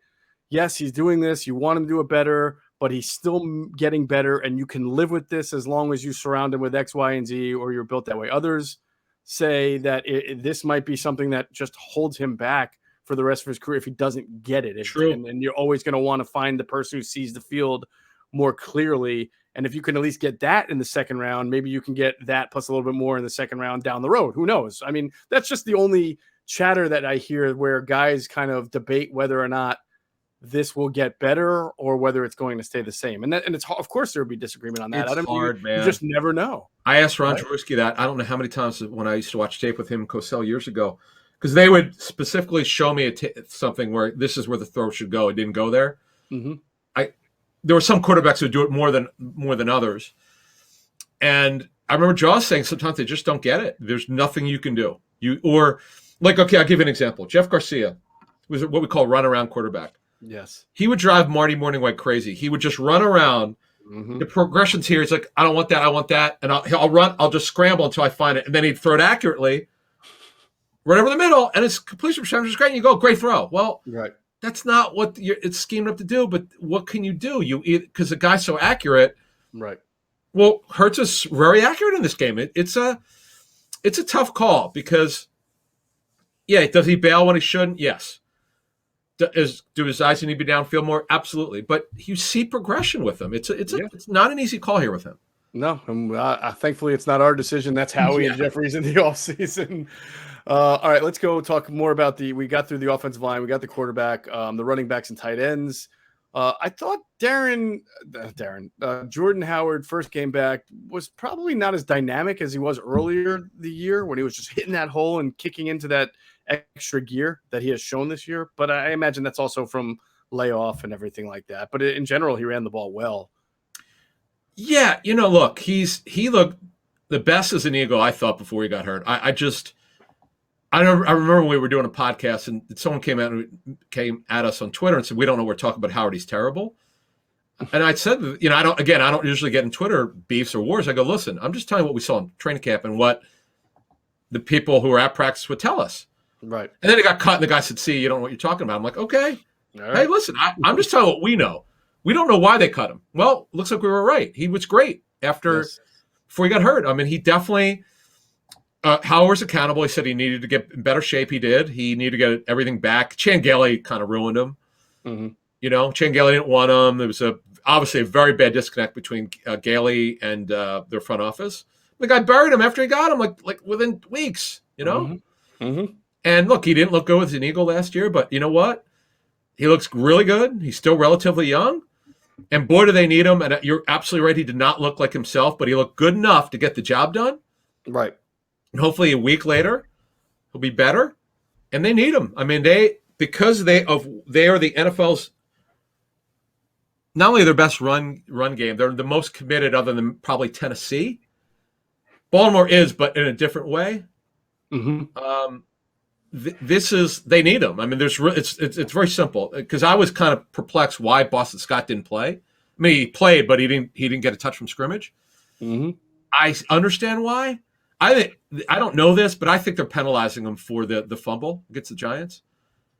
yes, he's doing this. You want him to do it better, but he's still getting better, and you can live with this as long as you surround him with X, Y, and Z, or you're built that way. Others say that this might be something that just holds him back for the rest of his career if he doesn't get it. True. And you're always going to want to find the person who sees the field more clearly. And if you can at least get that in the second round, maybe you can get that plus a little bit more in the second round down the road. Who knows? I mean, that's just the only chatter that I hear where guys kind of debate whether or not this will get better or whether it's going to stay the same. And it's, of course, there would be disagreement on that. It's hard, man. You just never know. I asked Ron Jaworski that. I don't know how many times when I used to watch tape with him and Cosell years ago, because they would specifically show me something where this is where the throw should go. It didn't go there. Mm-hmm. There were some quarterbacks who do it more than others. And I remember Jaws saying sometimes they just don't get it. There's nothing you can do. Okay, I'll give you an example. Jeff Garcia was what we call runaround quarterback. Yes. He would drive Marty Morningweg crazy. He would just run around. Mm-hmm. The progressions here, he's like, I don't want that, I want that. And I'll just scramble until I find it. And then he'd throw it accurately, right over the middle, and his completion percentage is great. And you go, great throw. Well, right. That's not what it's schemed up to do, but what can you do? Because the guy's so accurate. Right. Well, Hurts is very accurate in this game. It's a tough call because, does he bail when he shouldn't? Yes. Do his eyes need to be downfield more? Absolutely. But you see progression with him. It's not an easy call here with him. No, thankfully it's not our decision. That's Howie and Jeffrey's in the offseason. All right, let's go talk more about we got through the offensive line. We got the quarterback, the running backs and tight ends. I thought Jordan Howard, first game back, was probably not as dynamic as he was earlier the year when he was just hitting that hole and kicking into that extra gear that he has shown this year. But I imagine that's also from layoff and everything like that. But in general, he ran the ball well. Yeah, look, he looked the best as an Eagle, I thought, before he got hurt. I remember when we were doing a podcast and someone came at us on Twitter and said, we don't know we're talking about Howard. He's terrible. And I said, I don't usually get in Twitter beefs or wars. I go, listen, I'm just telling you what we saw in training camp and what the people who are at practice would tell us. Right. And then it got cut and the guy said, see, you don't know what you're talking about. I'm like, okay. Right. Hey, listen, I'm just telling you what we know. We don't know why they cut him. Well, looks like we were right. He was great before he got hurt. I mean, he definitely Howard's accountable. He said he needed to get in better shape. He did. He needed to get everything back. Chan-Gailey kind of ruined him. Mm-hmm. Chan-Gailey didn't want him. There was obviously a very bad disconnect between Gailey and their front office. The guy buried him after he got him, like within weeks. Mm-hmm. Mm-hmm. And look, he didn't look good as an Eagle last year, but you know what? He looks really good. He's still relatively young. And boy, do they need him. And you're absolutely right. He did not look like himself, but he looked good enough to get the job done. Right. And hopefully a week later, he'll be better. And they need him. I mean, they are the NFL's not only their best run game, they're the most committed other than probably Tennessee. Baltimore is, but in a different way. Mm-hmm. they need him. I mean, it's very simple, because I was kind of perplexed why Boston Scott didn't play. I mean, he played, but he didn't get a touch from scrimmage. Mm-hmm. I understand why. I don't know this, but I think they're penalizing him for the fumble against the Giants,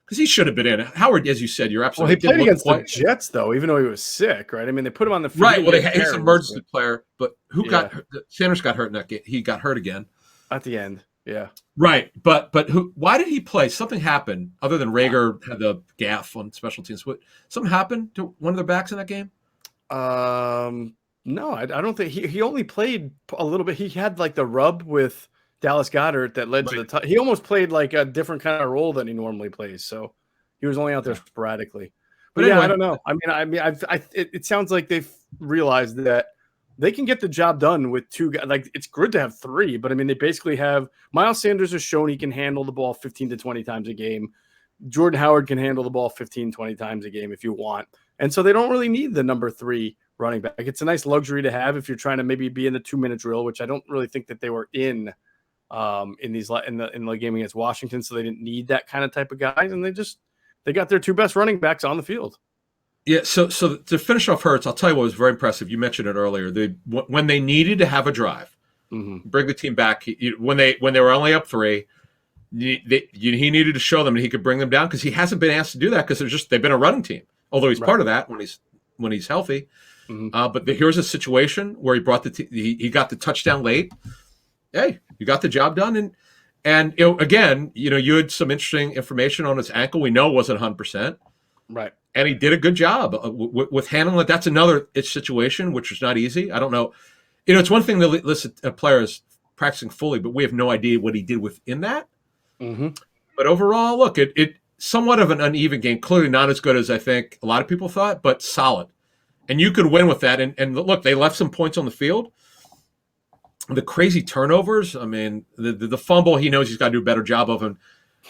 because he should have been in. Howard, as you said, you're absolutely. Well, he played against the Jets, though, even though he was sick, right? I mean, they put him on the field. Right. Well, he's an emergency player, but got hurt? Sanders got hurt in that game. He got hurt again at the end. Yeah. Right. But why did he play? Something happened other than Rager had the gaff on special teams. Something happened to one of their backs in that game? No, I don't think he only played a little bit. He had like the rub with Dallas Goedert that led to the he almost played like a different kind of role than he normally plays. So he was only out there sporadically. But anyway, I don't know. It sounds like they've realized that they can get the job done with two guys. Like, it's good to have three, but I mean, they basically have Miles Sanders has shown he can handle the ball 15 to 20 times a game. Jordan Howard can handle the ball 15, 20 times a game if you want. And so they don't really need the number 3 running back. It's a nice luxury to have if you're trying to maybe be in the 2-minute drill, which I don't really think that they were in the game against Washington. So they didn't need that kind of type of guys. And they got their 2 best running backs on the field. Yeah, so to finish off Hurts, I'll tell you what was very impressive. You mentioned it earlier. When they needed to have a drive, bring the team back. When they were only up 3, he needed to show them that he could bring them down, because he hasn't been asked to do that because they've been a running team. Although he's part of that when he's healthy. But here's a situation where he brought he got the touchdown late. Hey, you got the job done, and again, you had some interesting information on his ankle. We know it wasn't 100%. Right. And he did a good job with handling it. That's another situation, which is not easy. I don't know. It's one thing to listen to players practicing fully, but we have no idea what he did within that. But overall, look, it somewhat of an uneven game. Clearly not as good as I think a lot of people thought, but solid. And you could win with that. And look, they left some points on the field. The crazy turnovers, I mean, the fumble, he knows he's got to do a better job of. And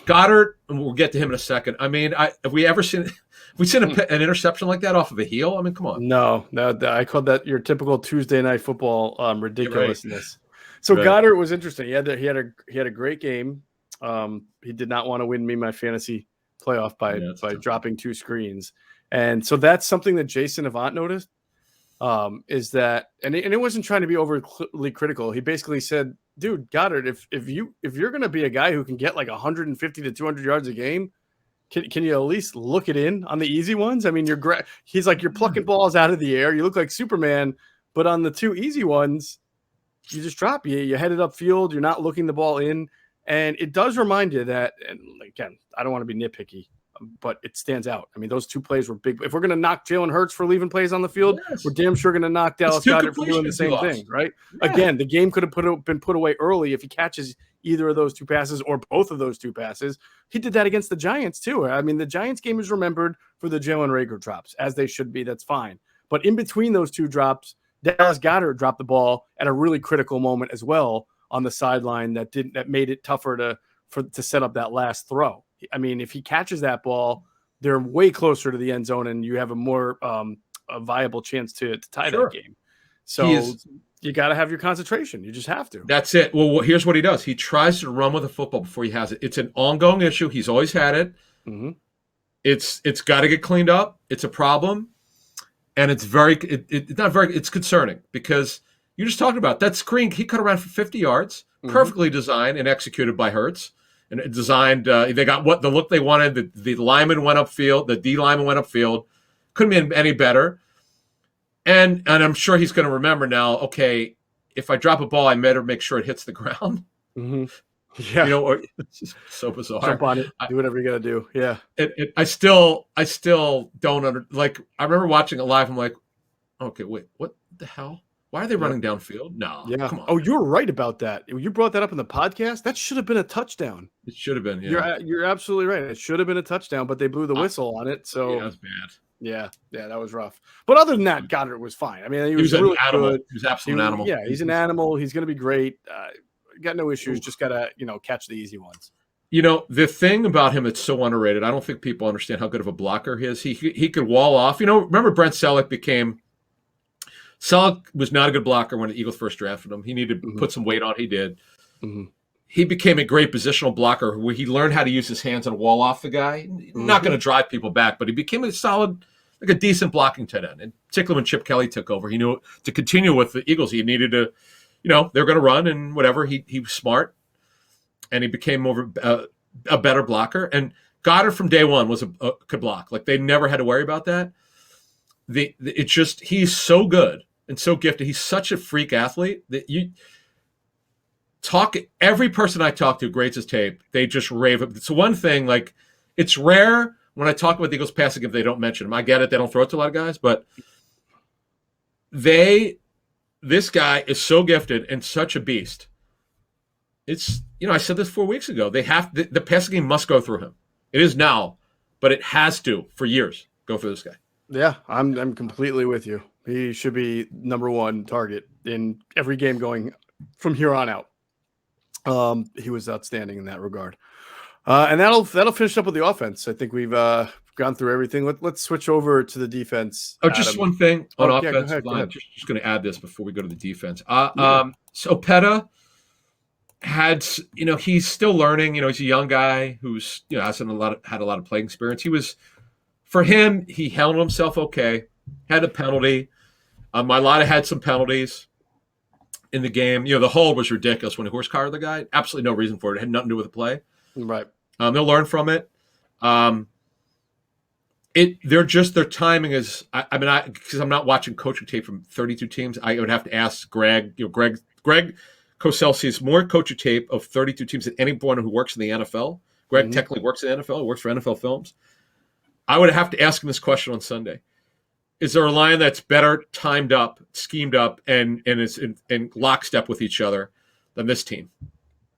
Goddard, and we'll get to him in a second. I mean, have we seen an interception like that off of a heel? I mean, come on. No, I called that your typical Tuesday night football ridiculousness. Right. So Goddard was interesting. He had a great game. He did not want to win me my fantasy playoff by dropping 2 screens, and so that's something that Jason Avant noticed. Is that and it wasn't trying to be overly critical. He basically said, dude, Goddard, if you're going to be a guy who can get like 150 to 200 yards a game, can you at least look it in on the easy ones? I mean, he's like, you're plucking balls out of the air. You look like Superman, but on the 2 easy ones, you just drop. You head it upfield. You're not looking the ball in. And it does remind you that, and again, I don't want to be nitpicky, but it stands out. I mean, those 2 plays were big. If we're going to knock Jalen Hurts for leaving plays on the field, we're damn sure going to knock Dallas Goedert for doing the same thing, right? Yeah. Again, the game could have been put away early if he catches either of those 2 passes or both of those 2 passes. He did that against the Giants too. I mean, the Giants game is remembered for the Jalen Reagor drops, as they should be. That's fine. But in between those 2 drops, Dallas Goedert dropped the ball at a really critical moment as well on the sideline that made it tougher to set up that last throw. I mean, if he catches that ball, they're way closer to the end zone, and you have a more a viable chance to tie that game. So you got to have your concentration. You just have to. That's it. Well, here's what he does. He tries to run with the football before he has it. It's an ongoing issue. He's always had it. It's got to get cleaned up. It's a problem, and it's it's concerning, because you just talked about that screen. He cut around for 50 yards, perfectly designed and executed by Hurts. And designed, they got the look they wanted. The lineman went upfield. The D lineman went upfield. Couldn't be any better. And I'm sure he's going to remember now, okay, if I drop a ball, I better make sure it hits the ground. Yeah. It's just so bizarre. Jump on it. Do whatever you got to do. Yeah. I still don't I remember watching it live. I'm like, okay, wait, what the hell? Why are they running downfield? No. Yeah. Come on. Oh, you're right about that. You brought that up in the podcast. That should have been a touchdown. It should have been. Yeah. You're absolutely right. It should have been a touchdown, but they blew the whistle on it. So that was bad. Yeah, that was rough. But other than that, Goddard was fine. I mean, he was really an animal. good. He was absolutely an animal. Yeah, he's an animal. He's going to be great. Got no issues. Just got to catch the easy ones. The thing about him that's so underrated, I don't think people understand how good of a blocker he is. He could wall off. Remember Brent Selleck was not a good blocker when the Eagles first drafted him. He needed to put some weight on. He did. he became a great positional blocker where he learned how to use his hands and wall off the guy. Not going to drive people back, but he became a solid, like a decent blocking tight end. And particularly when Chip Kelly took over, he knew to continue with the Eagles, he needed to, they're going to run and whatever. He was smart, and he became more a better blocker. And Goddard from day one was could block. Like they never had to worry about that. It's just he's so good and so gifted. He's such a freak athlete that every person I talk to grades his tape. They just rave. It's one thing, like it's rare when I talk about the Eagles passing if they don't mention him. I get it. They don't throw it to a lot of guys, but this guy is so gifted and such a beast. It's, I said this 4 weeks ago. The passing game must go through him. It is now, but it has to for years go through this guy. Yeah, I'm completely with you. He should be number one target in every game going from here on out. He was outstanding in that regard. And that'll finish up with the offense. I think we've gone through everything. Let's switch over to the defense. Oh, just one thing on offense. Go ahead. Just going to add this before we go to the defense. So Petta had, he's still learning. He's a young guy who's, had a lot of playing experience. For him, he handled himself okay. Had a penalty. Mailata had some penalties in the game. The hold was ridiculous when he horse-collared the guy. Absolutely no reason for it. It had nothing to do with the play. Right. They'll learn from it. Their timing is. Because I'm not watching coaching tape from 32 teams. I would have to ask Greg. Greg Cosell sees more coaching tape of 32 teams than anyone who works in the NFL. Greg technically works in the NFL. Works for NFL Films. I would have to ask him this question on Sunday. Is there a line that's better timed up, schemed up, and is in lockstep with each other than this team?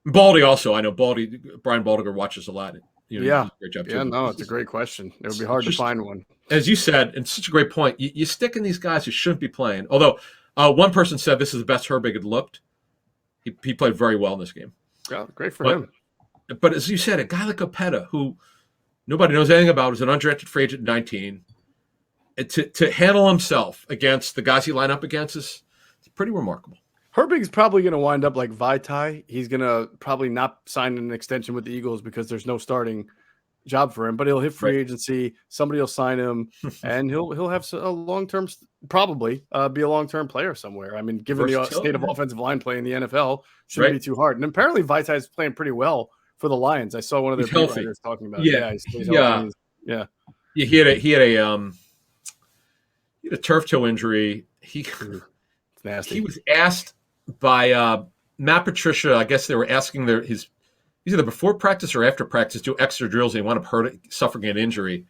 Baldy also. I know Brian Baldinger watches a lot. Yeah. Great job too. Yeah, no, it's a great question. It would be hard to find one. As you said, and such a great point, you stick in these guys who shouldn't be playing. Although one person said this is the best Herbig had looked. He played very well in this game. Yeah, great for him. But as you said, a guy like Opeta, who nobody knows anything about, is an undrafted free agent at 19. To handle himself against the guys he line up against is pretty remarkable. Herbig's probably going to wind up like Vaitai. He's going to probably not sign an extension with the Eagles because there's no starting job for him, but he'll hit free agency. Somebody will sign him, and he'll have a long-term, probably be a long-term player somewhere. I mean, given the state of offensive line play in the NFL, shouldn't be too hard. And apparently Vaitai is playing pretty well for the Lions. I saw one of their beat writers talking about it. Yeah. He had a turf toe injury. It's nasty. He was asked by Matt Patricia. I guess they were asking his either before practice or after practice do extra drills. And he wound up suffering an injury,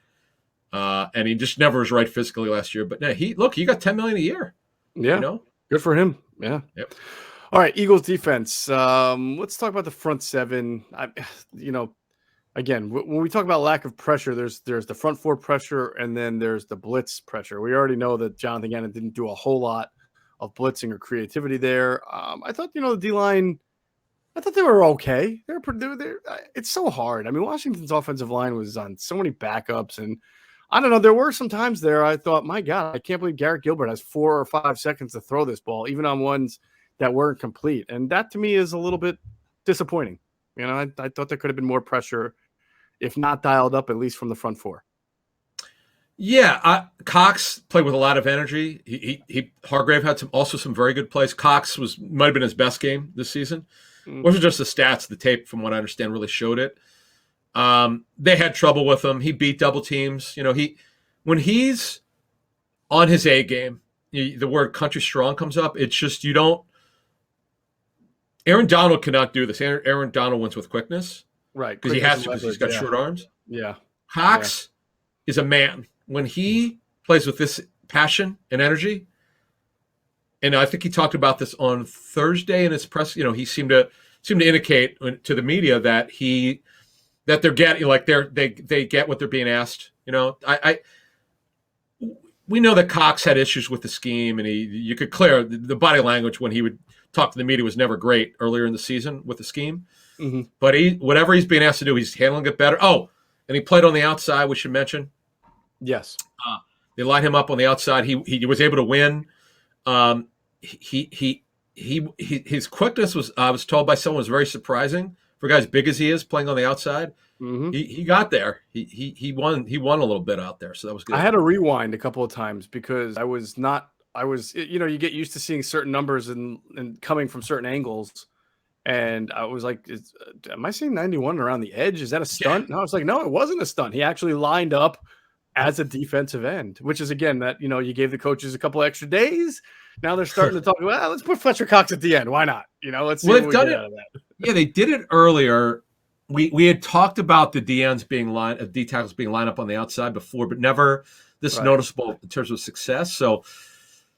and he just never was right physically last year. But no, he got $10 million a year. Yeah, good for him. Yeah. Yep. All right, Eagles defense. Let's talk about the front seven. Again, when we talk about lack of pressure, there's the front four pressure, and then there's the blitz pressure. We already know that Jonathan Gannon didn't do a whole lot of blitzing or creativity there. I thought, the D-line, I thought they were okay. It's so hard. I mean, Washington's offensive line was on so many backups, and I don't know. There were some times there I thought, my God, I can't believe Garrett Gilbert has 4 or 5 seconds to throw this ball, even on ones that weren't complete. And that to me is a little bit disappointing. I thought there could have been more pressure, if not dialed up, at least from the front four. Yeah, Cox played with a lot of energy. Hargrave had some very good plays. Cox might have been his best game this season. Wasn't just the stats, the tape, from what I understand, really showed it. They had trouble with him. He beat double teams. When he's on his A game, the word country strong comes up. It's just you don't. Aaron Donald cannot do this. Aaron Donald wins with quickness, right? Because he has to, because he's got short arms. Yeah, Cox is a man when he plays with this passion and energy. And I think he talked about this on Thursday in his press. He seemed to indicate to the media that they're getting they get what they're being asked. We know that Cox had issues with the scheme, and you could clear the body language when he would talk to the media was never great earlier in the season with the scheme. Mm-hmm. But whatever he's being asked to do, he's handling it better. Oh, and he played on the outside, we should mention. Yes. They lined him up on the outside. He was able to win. He his quickness was, I was told by someone, was very surprising for a guy as big as he is playing on the outside. Mm-hmm. He got there. He won a little bit out there, so that was good. I had to rewind a couple of times because I was, you get used to seeing certain numbers and coming from certain angles. And I was like, am I seeing 91 around the edge? Is that a stunt? Yeah. No, I was like, no, it wasn't a stunt. He actually lined up as a defensive end, which is, again, that, you gave the coaches a couple extra days. Now they're starting to talk about, let's put Fletcher Cox at the end. Why not? Let's see what we get out of that. Yeah, they did it earlier. We had talked about the D tackles being lined up on the outside before, but never this noticeable in terms of success. So,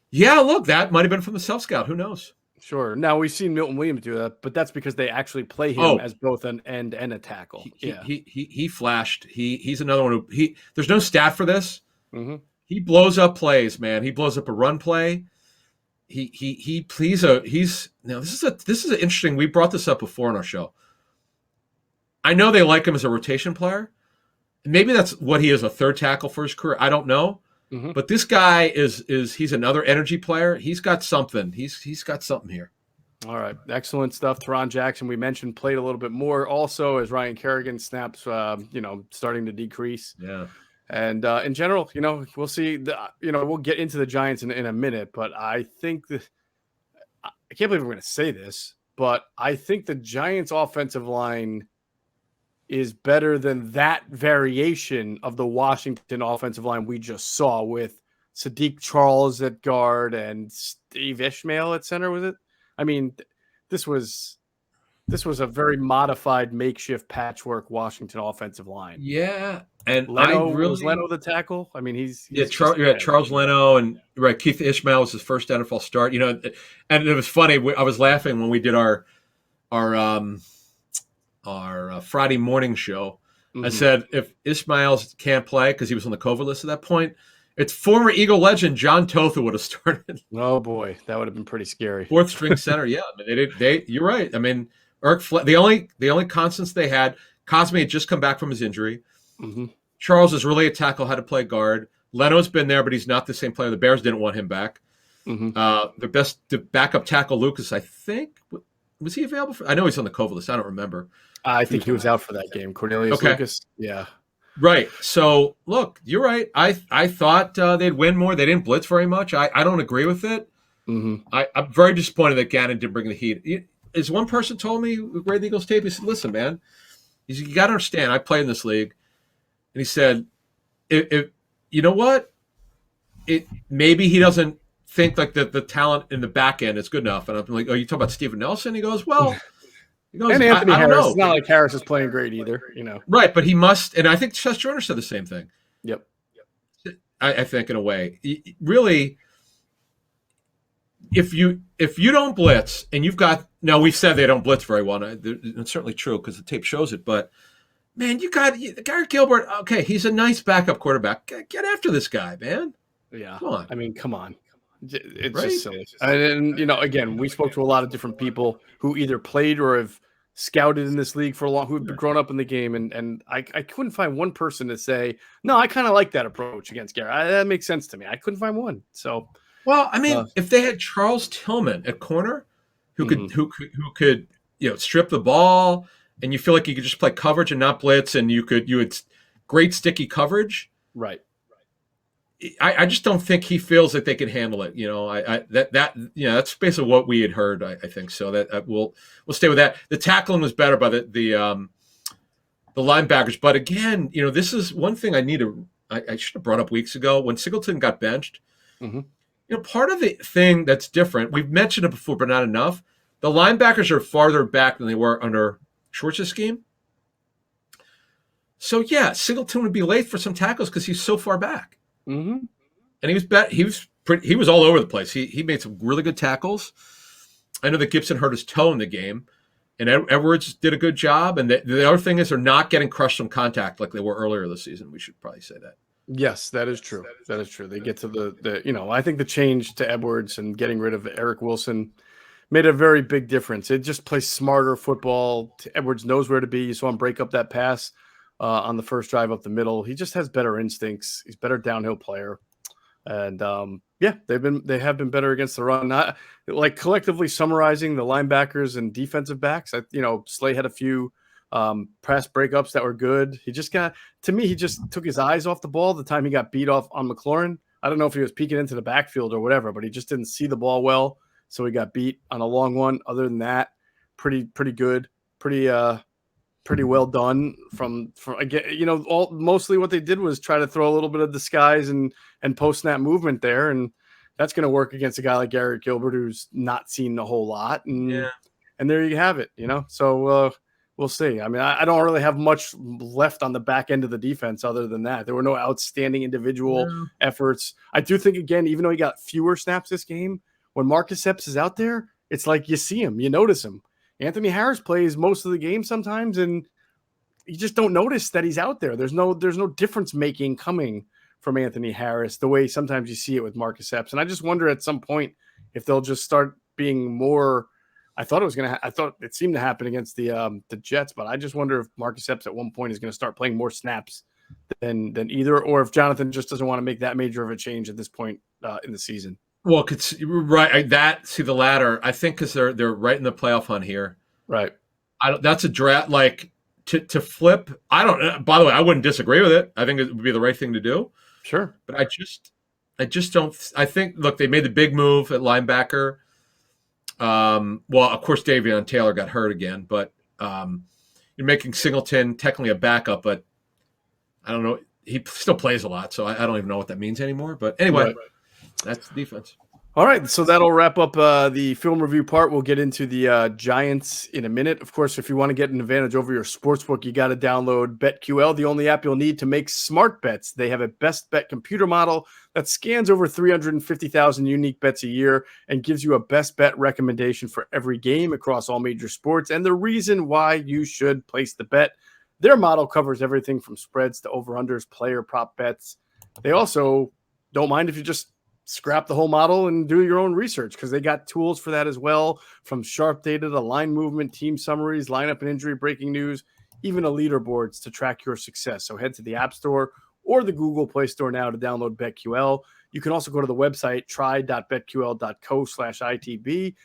yeah, look, that might have been from the self-scout. Who knows? Sure. Now, we've seen Milton Williams do that, but that's because they actually play him as both an end and a tackle. He flashed. He's another one who there's no stat for this. Mm-hmm. He blows up plays, man. He blows up a run play. This is interesting. We brought this up before on our show. I know they like him as a rotation player. Maybe that's what he is, a third tackle for his career. I don't know. Mm-hmm. But this guy he's another energy player. He's got something. He's got something here. All right. Excellent stuff. Teron Jackson, we mentioned, played a little bit more also as Ryan Kerrigan snaps, starting to decrease. Yeah. And in general, we'll see. We'll get into the Giants in a minute, but I think I can't believe we're going to say this, but I think the Giants' offensive line is better than that variation of the Washington offensive line we just saw with Sadiq Charles at guard and Steve Ishmael at center, was it? I mean, this was a very modified makeshift patchwork Washington offensive line. Yeah. And was Leno the tackle? I mean, he's Charles Leno and Keith Ishmael was his first NFL start. And it was funny. I was laughing when we did our Friday morning show. Mm-hmm. I said, if Ishmael can't play because he was on the COVID list at that point, it's former Eagle legend John Totha would have started. Oh boy, that would have been pretty scary. Fourth string center, yeah. I mean, you're right. I mean, the only constants they had, Cosme had just come back from his injury. Mm-hmm. Charles is really a tackle, had to play guard. Leno's been there, but he's not the same player. The Bears didn't want him back. Mm-hmm. The backup tackle, Lucas, I think, was he available? I know he's on the COVID list. I don't remember. I think he was out for that game. Cornelius Lucas. Yeah. Right. So, look, you're right. I thought they'd win more. They didn't blitz very much. I don't agree with it. Mm-hmm. I'm very disappointed that Gannon didn't bring the heat. As one person told me, who read the Eagles tape, he said, listen, man, you got to understand, I play in this league. And he said, if you know what? Maybe he doesn't think like the talent in the back end is good enough. And I'm like, oh, you talk about Steven Nelson? He goes, well, and Anthony Harris. It's not like Harris is playing great either, Right, but he must, and I think Chess Jordan said the same thing. Yep. I think in a way, really, if you don't blitz and you've got, now we've said they don't blitz very well. It's certainly true because the tape shows it, but man, Garrett Gilbert. Okay, he's a nice backup quarterback. Get after this guy, man. Yeah, come on. I mean, come on. It's just silly. And again, we spoke to a lot of different people who either played or have scouted in this league for a long, who've grown up in the game, and I couldn't find one person to say, no, I kind of like that approach against Garrett. That makes sense to me. I couldn't find one. So, well, I mean, if they had Charles Tillman at corner, who could strip the ball, and you feel like you could just play coverage and not blitz, and you had great sticky coverage, right? I just don't think he feels that they can handle it. That's basically what we had heard. I think so. That we'll stay with that. The tackling was better by the linebackers, but again, this is one thing I should have brought up weeks ago when Singleton got benched. Mm-hmm. Part of the thing that's different. We've mentioned it before, but not enough. The linebackers are farther back than they were under Schwartz's scheme. So yeah, Singleton would be late for some tackles because he's so far back. Mm-hmm. And he was all over the place. He made some really good tackles. I know that Gibson hurt his toe in the game, and Edwards did a good job. And the other thing is they're not getting crushed on contact like they were earlier this season. We should probably say that. Yes, that is true. That is true. They get to the I think the change to Edwards and getting rid of Eric Wilson made a very big difference. It just plays smarter football. Edwards knows where to be. You saw him break up that pass on the first drive up the middle. He just has better instincts. He's a better downhill player. And they have been better against the run. Not like collectively summarizing the linebackers and defensive backs. Slay had a few pass breakups that were good. He just took his eyes off the ball the time he got beat off on McLaurin. I don't know if he was peeking into the backfield or whatever, but he just didn't see the ball well, so he got beat on a long one. Other than that, pretty good, pretty well done from again. Mostly what they did was try to throw a little bit of disguise and post snap movement there, and that's going to work against a guy like Garrett Gilbert who's not seen a whole lot. And there you have it. So we'll see. I mean, I don't really have much left on the back end of the defense other than that. There were no outstanding individual efforts. I do think, again, even though he got fewer snaps this game, when Marcus Epps is out there, it's like you see him, you notice him. Anthony Harris plays most of the game sometimes, and you just don't notice that he's out there. There's no difference making coming from Anthony Harris the way sometimes you see it with Marcus Epps. And I just wonder at some point if they'll just start being more. I thought it seemed to happen against the Jets, but I just wonder if Marcus Epps at one point is going to start playing more snaps than either, or if Jonathan just doesn't want to make that major of a change at this point in the season. Well, right. The latter. I think because they're right in the playoff hunt here. Right. That's a draft like to flip. I don't. By the way, I wouldn't disagree with it. I think it would be the right thing to do. Sure. But I just don't. I think look, they made the big move at linebacker. Well, of course, Davion Taylor got hurt again, but you're making Singleton technically a backup, but I don't know. He still plays a lot, so I don't even know what that means anymore. But anyway, That's the defense. All right, so that'll wrap up the film review part. We'll get into the Giants in a minute. Of course, if you want to get an advantage over your sportsbook, you got to download BetQL, the only app you'll need to make smart bets. They have a best bet computer model that scans over 350,000 unique bets a year and gives you a best bet recommendation for every game across all major sports and the reason why you should place the bet. Their model covers everything from spreads to over-unders, player prop bets. They also don't mind if you just scrap the whole model and do your own research because they got tools for that as well, from sharp data to line movement, team summaries, lineup and injury breaking news, even a leaderboards to track your success. So head to the App Store or the Google Play Store now to download BetQL. You can also go to the website try.betql.co/ITB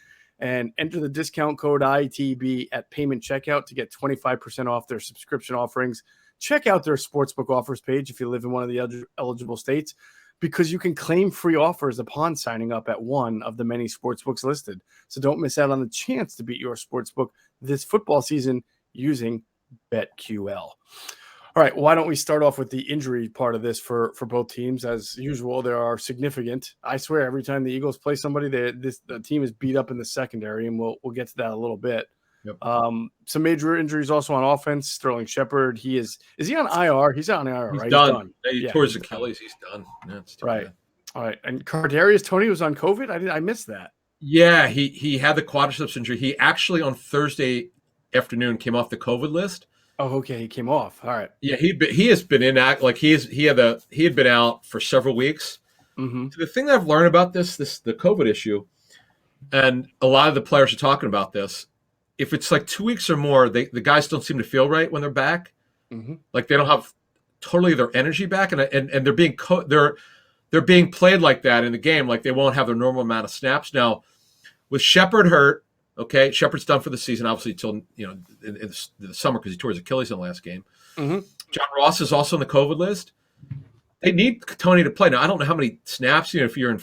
and enter the discount code ITB at payment checkout to get 25% off their subscription offerings. Check out their sportsbook offers page if you live in one of the eligible states, because you can claim free offers upon signing up at one of the many sportsbooks listed. So don't miss out on the chance to beat your sportsbook this football season using BetQL. All right, why don't we start off with the injury part of this for both teams? As usual, there are significant. I swear, every time the Eagles play somebody, the team is beat up in the secondary, and we'll get to that a little bit. Yep. Some major injuries also on offense. Sterling Shepard, is he on IR? He's on IR, he's right? Done. He's done. He tore his Achilles. He's done. Right. Bad. All right. And Kadarius Toney was on COVID. I missed that. Yeah, he had the quadriceps injury. He actually on Thursday afternoon came off the COVID list. Oh, okay. He came off. All right. Yeah, he has been he had been out for several weeks. Mm-hmm. So the thing that I've learned about the COVID issue, and a lot of the players are talking about this. If it's like 2 weeks or more, the guys don't seem to feel right when they're back. Mm-hmm. Like they don't have totally their energy back, and they're being they're being played like that in the game. Like they won't have their normal amount of snaps. Now, with Shepard hurt, okay, Shepard's done for the season, obviously till in the summer because he tore his Achilles in the last game. Mm-hmm. John Ross is also on the COVID list. They need Toney to play. Now I don't know how many snaps. If you're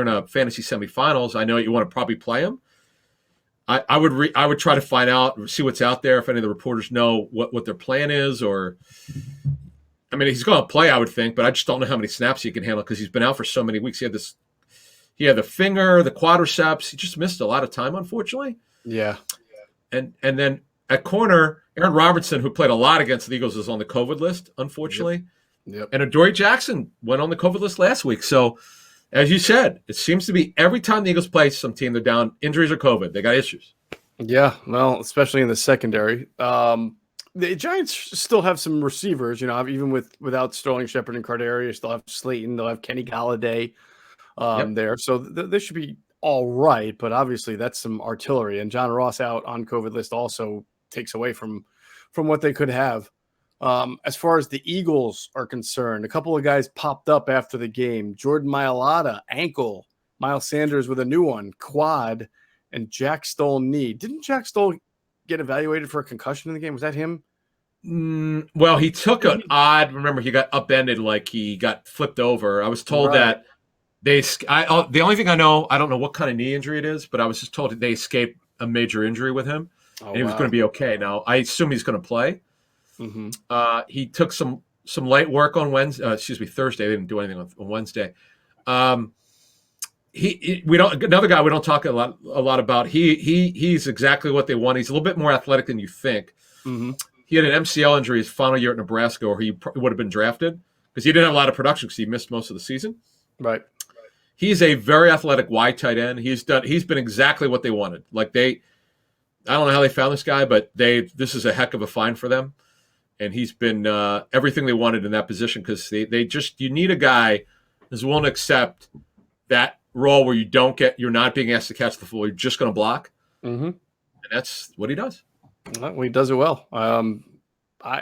in a fantasy semifinals, I know you want to probably play him. I would try to find out, see what's out there, if any of the reporters know what their plan is, or I mean, he's going to play, I would think, but I just don't know how many snaps he can handle because he's been out for so many weeks. He had the finger, the quadriceps. He just missed a lot of time, unfortunately. Yeah. And then at corner, Aaron Robertson, who played a lot against the Eagles, is on the COVID list, unfortunately. Yep. And Adoree Jackson went on the COVID list last week. So, as you said, it seems to be every time the Eagles play some team, they're down injuries or COVID. They got issues. Yeah, well, especially in the secondary. The Giants still have some receivers, even without Sterling Shepard and Kadarius. They'll have Slayton. They'll have Kenny Galladay there. So they should be all right. But obviously, that's some artillery. And John Ross out on COVID list also takes away from what they could have. As far as the Eagles are concerned, a couple of guys popped up after the game. Jordan Mailata, ankle. Miles Sanders with a new one, quad, and Jack Stoll knee. Didn't Jack Stoll get evaluated for a concussion in the game? Was that him? Well, he took an odd. Remember, he got upended, like he got flipped over. I was told that the only thing I don't know what kind of knee injury it is, but I was just told that they escaped a major injury with him, and he was going to be okay. Now, I assume he's going to play. Mm-hmm. He took some light work on Thursday. They didn't do anything on Wednesday. Another guy we don't talk a lot about. He's exactly what they want. He's a little bit more athletic than you think. Mm-hmm. He had an MCL injury his final year at Nebraska, or he would have been drafted because he didn't have a lot of production because he missed most of the season. Right. He's a very athletic wide tight end. He's been exactly what they wanted. I don't know how they found this guy, but this is a heck of a find for them. And he's been everything they wanted in that position because you need a guy who's willing to accept that role where you're not being asked to catch the football. You're just going to block. Mm-hmm. And that's what he does. Well, he does it well.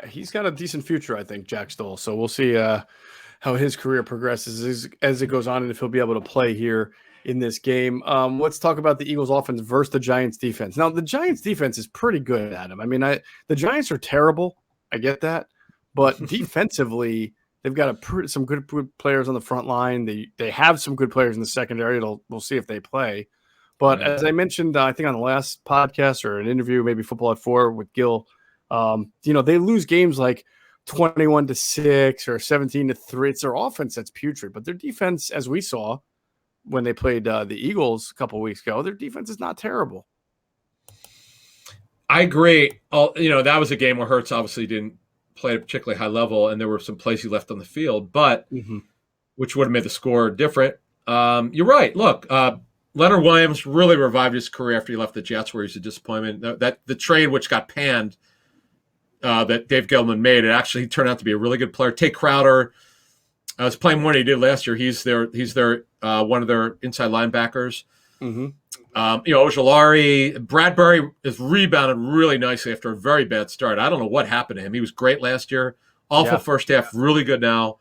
He's got a decent future, I think, Jack Stoll. So we'll see how his career progresses as it goes on and if he'll be able to play here in this game. Let's talk about the Eagles offense versus the Giants defense. Now, the Giants defense is pretty good, Adam. I mean, the Giants are terrible. I get that. But defensively, they've got some good players on the front line. They have some good players in the secondary. We'll see if they play. But as I mentioned, I think on the last podcast or an interview, maybe Football at 4 with Gil, they lose games like 21-6 or 17-3. It's their offense that's putrid, but their defense, as we saw when they played the Eagles a couple of weeks ago, their defense is not terrible. I agree. That was a game where Hurts obviously didn't play at a particularly high level, and there were some plays he left on the field, but which would have made the score different. You're right. Look, Leonard Williams really revived his career after he left the Jets, where he's a disappointment. That the trade which got panned that Dave Gettleman made, it actually turned out to be a really good player. Tate Crowder was playing more than he did last year. He's their one of their inside linebackers. Mm-hmm. Ojolari, Bradbury has rebounded really nicely after a very bad start. I don't know what happened to him. He was great last year. Awful first half, really good now.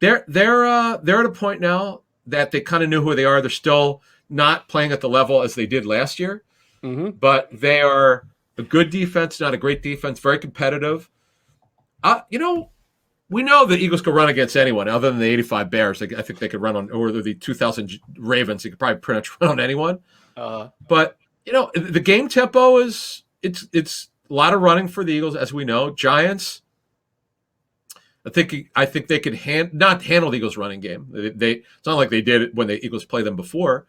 They're at a point now that they kind of knew who they are. They're still not playing at the level as they did last year, but they are a good defense, not a great defense, very competitive. We know the Eagles could run against anyone other than the 85 Bears. I think they could run on, or the 2000 Ravens. They could probably pretty much run on anyone. But the game tempo it's a lot of running for the Eagles, as we know. Giants, I think they could not handle the Eagles' running game. It's not like they did it when the Eagles played them before,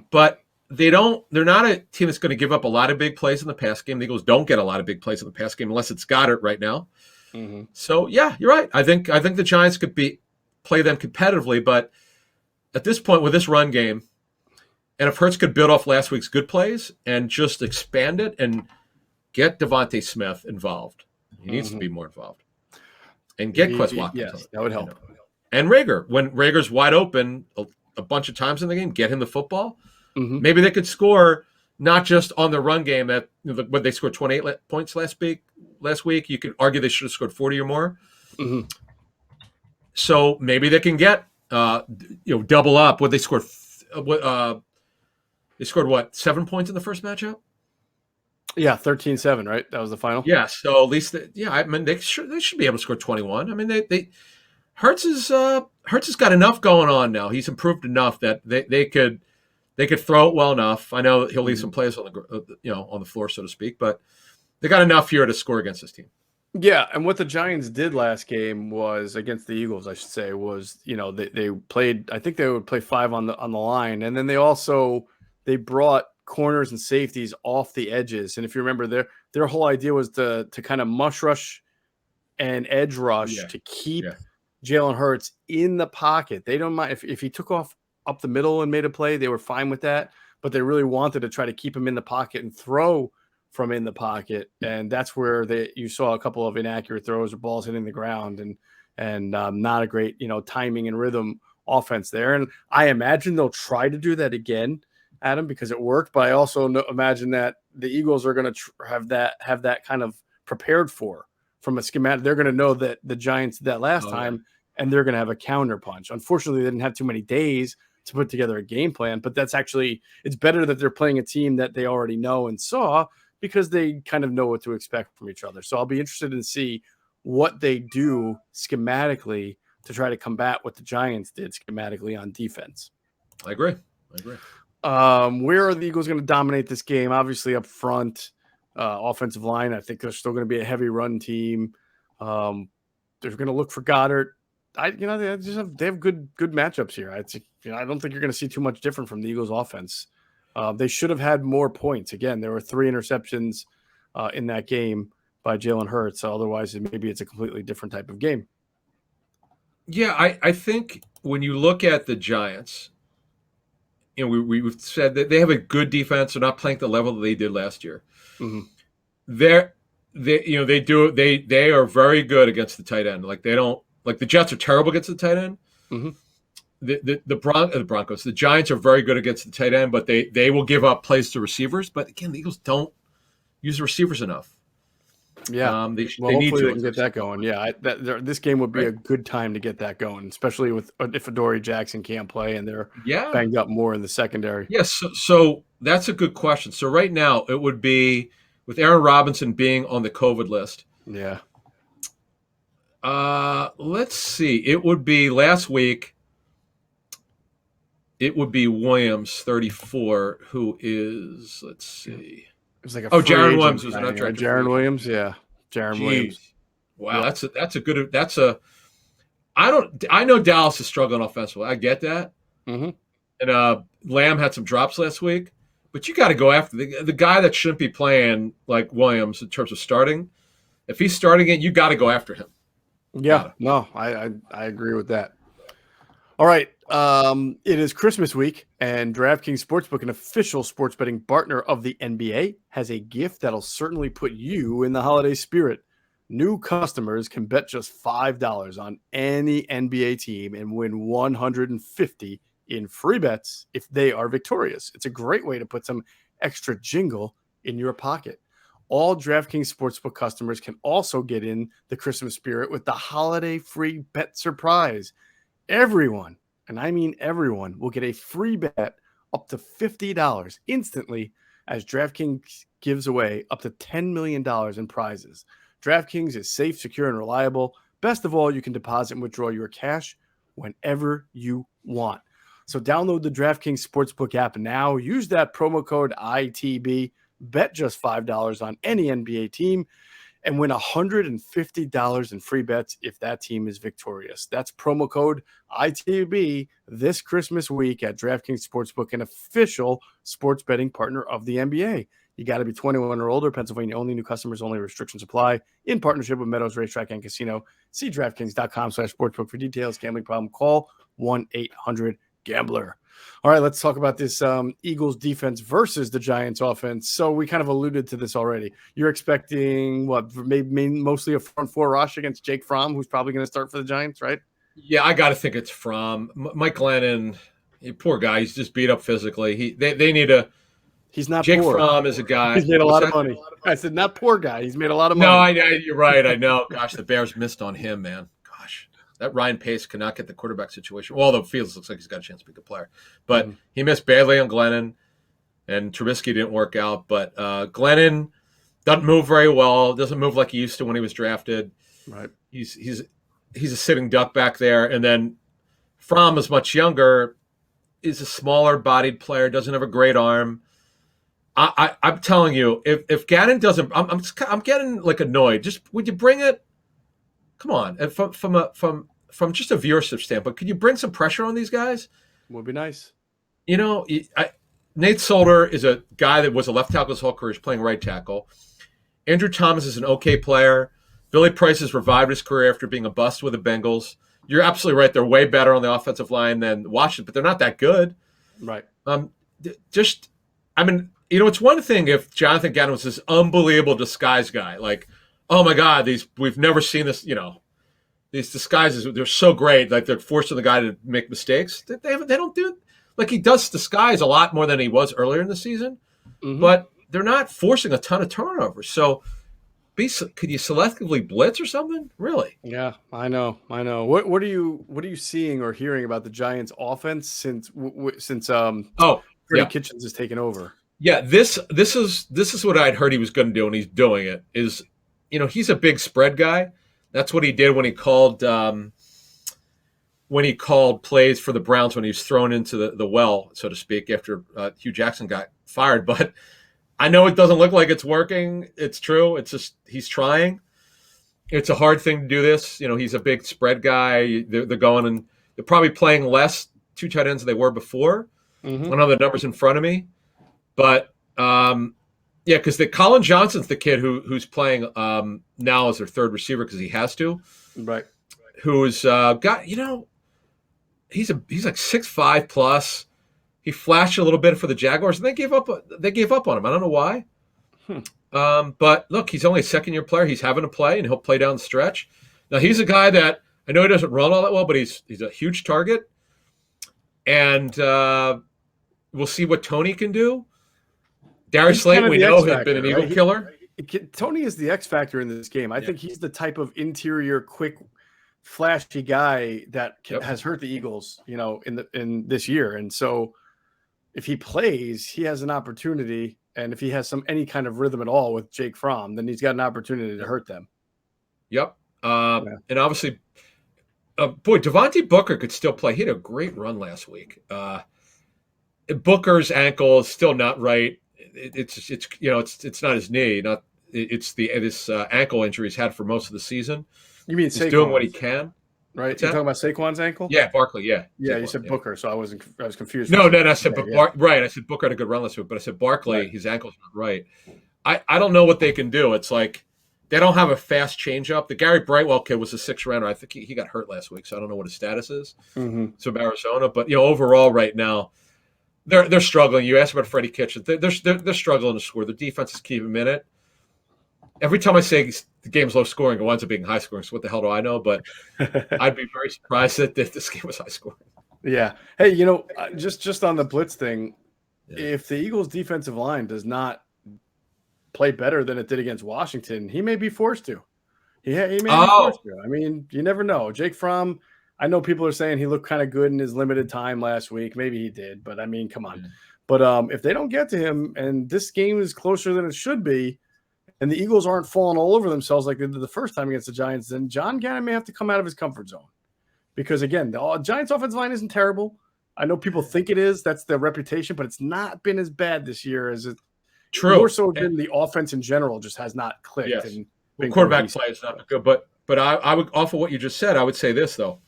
but they're not a team that's going to give up a lot of big plays in the pass game. The Eagles don't get a lot of big plays in the pass game unless it's Goddard right now. So yeah, you're right. I think the Giants could play them competitively, but at this point with this run game, and if Hurts could build off last week's good plays and just expand it and get Devontae Smith involved, he needs to be more involved, and get Quez Watkins. Yes, that would help. And Rager, when Rager's wide open a bunch of times in the game, get him the football. Maybe they could score not just on the run game when they scored 28 points last week. You could argue they should have scored 40 or more. So maybe they can get double up. What they scored? They scored what? 7 points in the first matchup. Yeah, 13-7, right? That was the final. Yeah, so at least they should be able to score 21. I mean, Hurts has got enough going on now. He's improved enough that they could throw it well enough. I know he'll leave some plays on the floor, so to speak, but they got enough here to score against this team. Yeah, and what the Giants did last game was against the Eagles, I should say, was they played. I think they would play 5 on the line, and then they brought corners and safeties off the edges. And if you remember, their whole idea was to kind of mush rush and edge rush to keep Jalen Hurts in the pocket. They don't mind if he took off up the middle and made a play, they were fine with that, but they really wanted to try to keep him in the pocket and throw from in the pocket. And that's where you saw a couple of inaccurate throws or balls hitting the ground and not a great, timing and rhythm offense there. And I imagine they'll try to do that again, Adam, because it worked, but I also imagine that the Eagles are going to have that kind of prepared for from a schematic. They're going to know that the Giants did that last time, and they're going to have a counter punch. Unfortunately, they didn't have too many days to put together a game plan, but it's better that they're playing a team that they already know and saw, because they kind of know what to expect from each other. So I'll be interested to see what they do schematically to try to combat what the Giants did schematically on defense. I agree. Where are the Eagles going to dominate this game? Obviously up front, offensive line. I think they're still going to be a heavy run team. They're going to look for Goddard. They have good matchups here. I don't think you're going to see too much different from the Eagles offense. They should have had more points. Again, there were 3 interceptions in that game by Jalen Hurts. So otherwise, maybe it's a completely different type of game. Yeah, I think when you look at the Giants, we've said that they have a good defense. They're not playing at the level that they did last year. Mm-hmm. They are very good against the tight end. The Jets are terrible against the tight end. Mm-hmm. The Broncos, the Giants are very good against the tight end, but they will give up plays to receivers. But again, the Eagles don't use the receivers enough. Yeah, they hopefully need to they can get that going. Yeah, this game would be a good time to get that going, especially if Adoree Jackson can't play and they're banged up more in the secondary. Yes, so that's a good question. So right now it would be with Aaron Robinson being on the COVID list. Yeah. Let's see. It would be last week. It would be Williams, 34, who is, let's see. It was like Jaron Williams was an undrafted. Jaron Williams, yeah. Jaron Williams. Wow, yeah. I know Dallas is struggling offensively. I get that. Mm-hmm. And Lamb had some drops last week, but you got to go after the guy that shouldn't be playing like Williams in terms of starting. If he's starting it, you got to go after him. Yeah, no, I agree with that. All right, it is Christmas week, and DraftKings Sportsbook, an official sports betting partner of the NBA, has a gift that'll certainly put you in the holiday spirit. New customers can bet just $5 on any NBA team and win $150 in free bets if they are victorious. It's a great way to put some extra jingle in your pocket. All DraftKings Sportsbook customers can also get in the Christmas spirit with the holiday free bet surprise. Everyone, and I mean everyone, will get a free bet up to $50 instantly as DraftKings gives away up to $10 million in prizes. DraftKings is safe, secure, and reliable. Best of all, you can deposit and withdraw your cash whenever you want. So download the DraftKings Sportsbook app now. Use that promo code ITB. Bet just $5 on any NBA team and win $150 in free bets if that team is victorious. That's promo code ITB this Christmas week at DraftKings Sportsbook, an official sports betting partner of the NBA. You got to be 21 or older. Pennsylvania only. New customers only. Restrictions apply. In partnership with Meadows Racetrack and Casino. See DraftKings.com/sportsbook for details. Gambling problem? Call 1-800-GAMBLER. All right, let's talk about this Eagles defense versus the Giants offense. So we kind of alluded to this already. You're expecting maybe mostly a front four rush against Jake Fromm, who's probably going to start for the Giants, right? Yeah, I got to think it's Fromm. Mike Glennon, poor guy. He's just beat up physically. They need a. He's not Jake poor. Fromm is a guy. He's made a lot of money. I said not poor guy. He's made a lot of money. No, you're right. I know. Gosh, the Bears missed on him, man. Gosh. That Ryan Pace cannot get the quarterback situation. Well, the Fields looks like he's got a chance to be a good player. But he missed badly on Glennon, and Trubisky didn't work out. But Glennon doesn't move very well, doesn't move like he used to when he was drafted. Right. He's a sitting duck back there. And then Fromm is much younger, is a smaller-bodied player, doesn't have a great arm. I'm telling you, if Gannon doesn't – I'm getting, annoyed. Just would you bring it? Come on, from just a viewership standpoint, could you bring some pressure on these guys? Would be nice. Nate Solder is a guy that was a left tackle his whole career. He's playing right tackle. Andrew Thomas is an okay player. Billy Price has revived his career after being a bust with the Bengals. You're absolutely right. They're way better on the offensive line than Washington, but they're not that good. Right. It's one thing if Jonathan Gannon was this unbelievable disguise guy, oh my God, we've never seen this, these disguises, they're so great, they're forcing the guy to make mistakes. They don't do it. He does disguise a lot more than he was earlier in the season, but they're not forcing a ton of turnovers. So could you selectively blitz or something? Really? Yeah, I know. What are you seeing or hearing about the Giants' offense since Oh, Freddie yeah. Kitchens has taken over? Yeah, this is what I'd heard he was going to do, and he's doing it. He's a big spread guy. That's what he did when he called plays for the Browns when he was thrown into the well, so to speak, after Hugh Jackson got fired. But I know it doesn't look like it's working. It's true. It's just he's trying. It's a hard thing to do this. He's a big spread guy. They're going and they're probably playing less two tight ends than they were before. Mm-hmm. I don't have the numbers in front of me. But yeah, because Colin Johnson's the kid who's playing now as their third receiver because he has to. Right. Who's got he's like 6'5" plus. He flashed a little bit for the Jaguars, and they gave up on him. I don't know why. But look, he's only a second-year player. He's having to play, and he'll play down the stretch. Now he's a guy that I know he doesn't run all that well, but he's a huge target, and we'll see what Tony can do. Darius Slayton, we know, had been an Eagle killer. Tony is the X factor in this game. I think he's the type of interior, quick, flashy guy that has hurt the Eagles, in this year. And so, if he plays, he has an opportunity. And if he has any kind of rhythm at all with Jake Fromm, then he's got an opportunity to hurt them. Yep. And obviously, Devontae Booker could still play. He had a great run last week. Booker's ankle is still not right. It's not his knee, it's this ankle injury he's had for most of the season. You mean he's doing what he can, right? You're talking about Saquon's ankle? Yeah, Barkley. Yeah, Saquon, you said Booker, so I was confused. No, I said right. I said Booker had a good run last week, but I said Barkley, right. His ankle's not right. I don't know what they can do. It's like they don't have a fast changeup. The Gary Brightwell kid was a 6th rounder. I think he got hurt last week, so I don't know what his status is. Mm-hmm. So Arizona, but overall right now. They're struggling. You asked about Freddie Kitchens. They're struggling to score. The defense is keeping them in it. Every time I say the game's low scoring, it winds up being high scoring. So what the hell do I know? But I'd be very surprised that this game was high scoring. Yeah. Hey, just on the blitz thing, if the Eagles' defensive line does not play better than it did against Washington, he may be forced to. He may be forced to. I mean, you never know. Jake Fromm. I know people are saying he looked kind of good in his limited time last week. Maybe he did, but I mean, come on. But if they don't get to him and this game is closer than it should be, and the Eagles aren't falling all over themselves like they did the first time against the Giants, then John Gannon may have to come out of his comfort zone. Because, again, the Giants' offensive line isn't terrible. I know people think it is. That's their reputation, but it's not been as bad this year as it more so than the offense in general just has not clicked. Yes. And quarterback play is not good. But I would, off of what you just said, I would say this, though.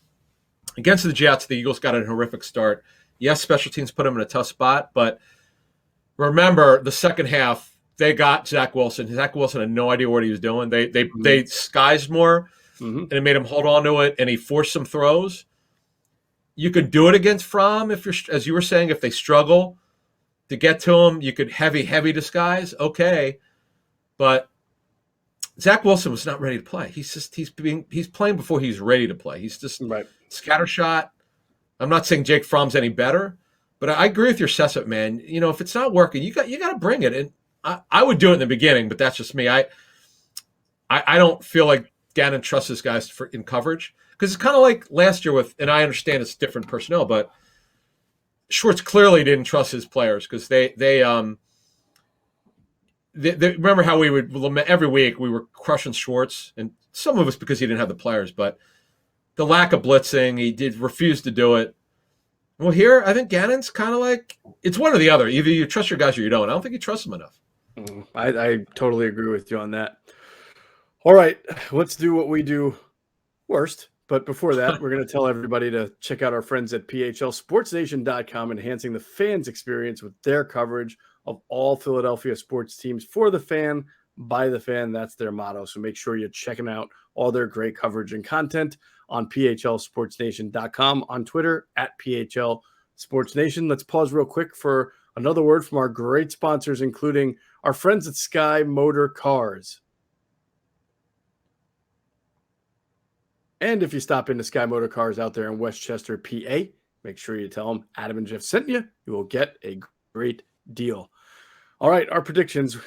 Against the Jets, the Eagles got a horrific start. Yes, special teams put them in a tough spot, but remember the second half, they got Zach Wilson. Zach Wilson had no idea what he was doing. They skies more, and it made him hold on to it, and he forced some throws. You could do it against Fromm if you're, as you were saying, if they struggle to get to him. You could heavy disguise, okay, but Zach Wilson was not ready to play. He's playing before he's ready to play. He's just scattershot. I'm not saying Jake Fromm's any better, but I agree with your assessment, man. If it's not working, you got to bring it. And I would do it in the beginning, but that's just me. I don't feel like Gannon trusts his guys in coverage because it's kind of like last year and I understand it's different personnel, but Schwartz clearly didn't trust his players because they remember how we would every week we were crushing Schwartz, and some of us because he didn't have the players, but the lack of blitzing, he did refuse to do it. Well, here I think Gannon's kind of like it's one or the other. Either you trust your guys or you don't. I don't think you trust them enough. I totally agree with you on that. All right, let's do what we do worst. But before that, we're going to tell everybody to check out our friends at PHLSportsNation.com, enhancing the fans' experience with their coverage of all Philadelphia sports teams for the fan, by the fan. That's their motto. So make sure you're checking out all their great coverage and content on PHLSportsNation.com, on Twitter at PHLSportsNation. Let's pause real quick for another word from our great sponsors, including our friends at Sky Motor Cars. And if you stop into Sky Motor Cars out there in Westchester, PA, make sure you tell them Adam and Geoff sent you. You will get a great deal. All right, our predictions.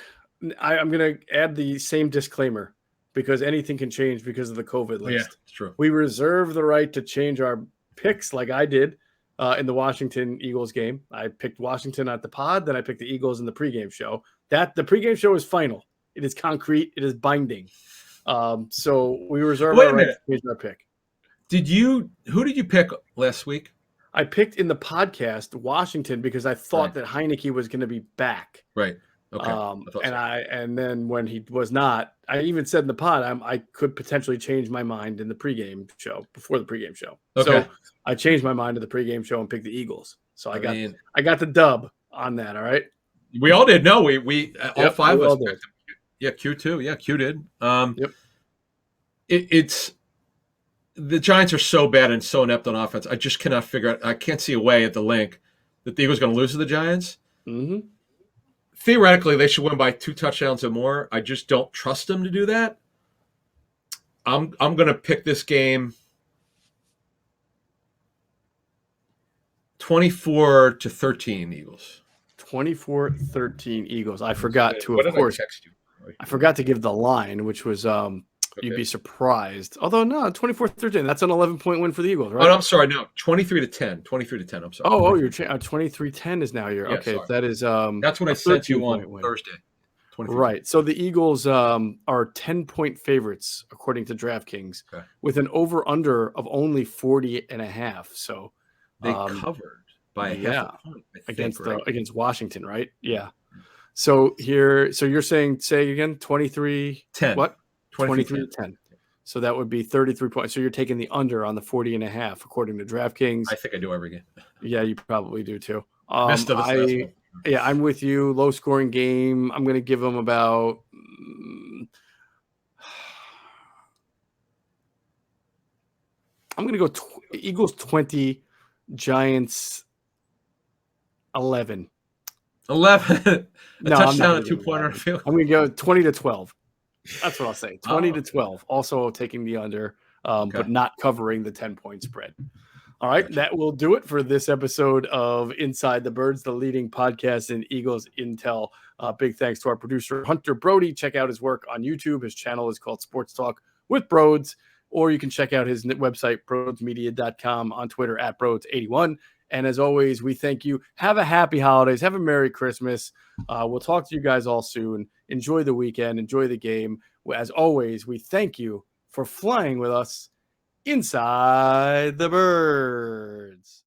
I'm going to add the same disclaimer because anything can change because of the COVID list. Yeah, it's true. We reserve the right to change our picks like I did in the Washington Eagles game. I picked Washington at the pod, then I picked the Eagles in the pregame show. The pregame show is final. It is concrete. It is binding. So we reserve our right to change our pick. Who did you pick last week? I picked in the podcast Washington because I thought that Heineke was going to be back. Right. Okay. And then when he was not, I even said in the pod I could potentially change my mind in the pregame show before the pregame show. Okay. So I changed my mind to the pregame show and picked the Eagles. So I got the dub on that. All right. We all did. No, we all five of us did. Yeah, Q too. Yeah, Q did. Yep. It's the Giants are so bad and so inept on offense. I just cannot figure out. I can't see a way at the Linc that the Eagles are going to lose to the Giants. Mm-hmm. Theoretically, they should win by 2 touchdowns or more. I just don't trust them to do that. I'm going to pick this game 24-13 Eagles. 24-13 Eagles. I forgot to, of course, I forgot to give the line, which was you'd be surprised. Although, no, 24-13. That's an 11-point win for the Eagles, right? Oh, no, I'm sorry. No, 23-10. 23-10. I'm sorry. Oh, you're 23-10 is now your okay. Sorry. That is that's what I sent you on Thursday. Right. So the Eagles are 10-point favorites according to DraftKings, with an over/under of only 40.5. So they covered by half a point against Washington, right? Yeah. So you're saying, say again, 23-10. What? 23-10. So that would be 33 points. So you're taking the under on the 40.5 according to DraftKings. I think I do every game. Yeah, you probably do too. I'm with you. Low scoring game. I'm going to give them about I'm going to go Eagles 20, Giants 11. 11. Touchdown and 2-pointer field. I'm going to go 20-12. That's what I'll say. 20-12. Also taking the under, but not covering the 10-point spread. All right. That will do it for this episode of Inside the Birds, the leading podcast in Eagles Intel. Big thanks to our producer, Hunter Brody. Check out his work on YouTube. His channel is called Sports Talk with Broads, or you can check out his website, broadsmedia.com, on Twitter at Broads81. And as always, we thank you. Have a happy holidays. Have a Merry Christmas. We'll talk to you guys all soon. Enjoy the weekend. Enjoy the game. As always, we thank you for flying with us inside the birds.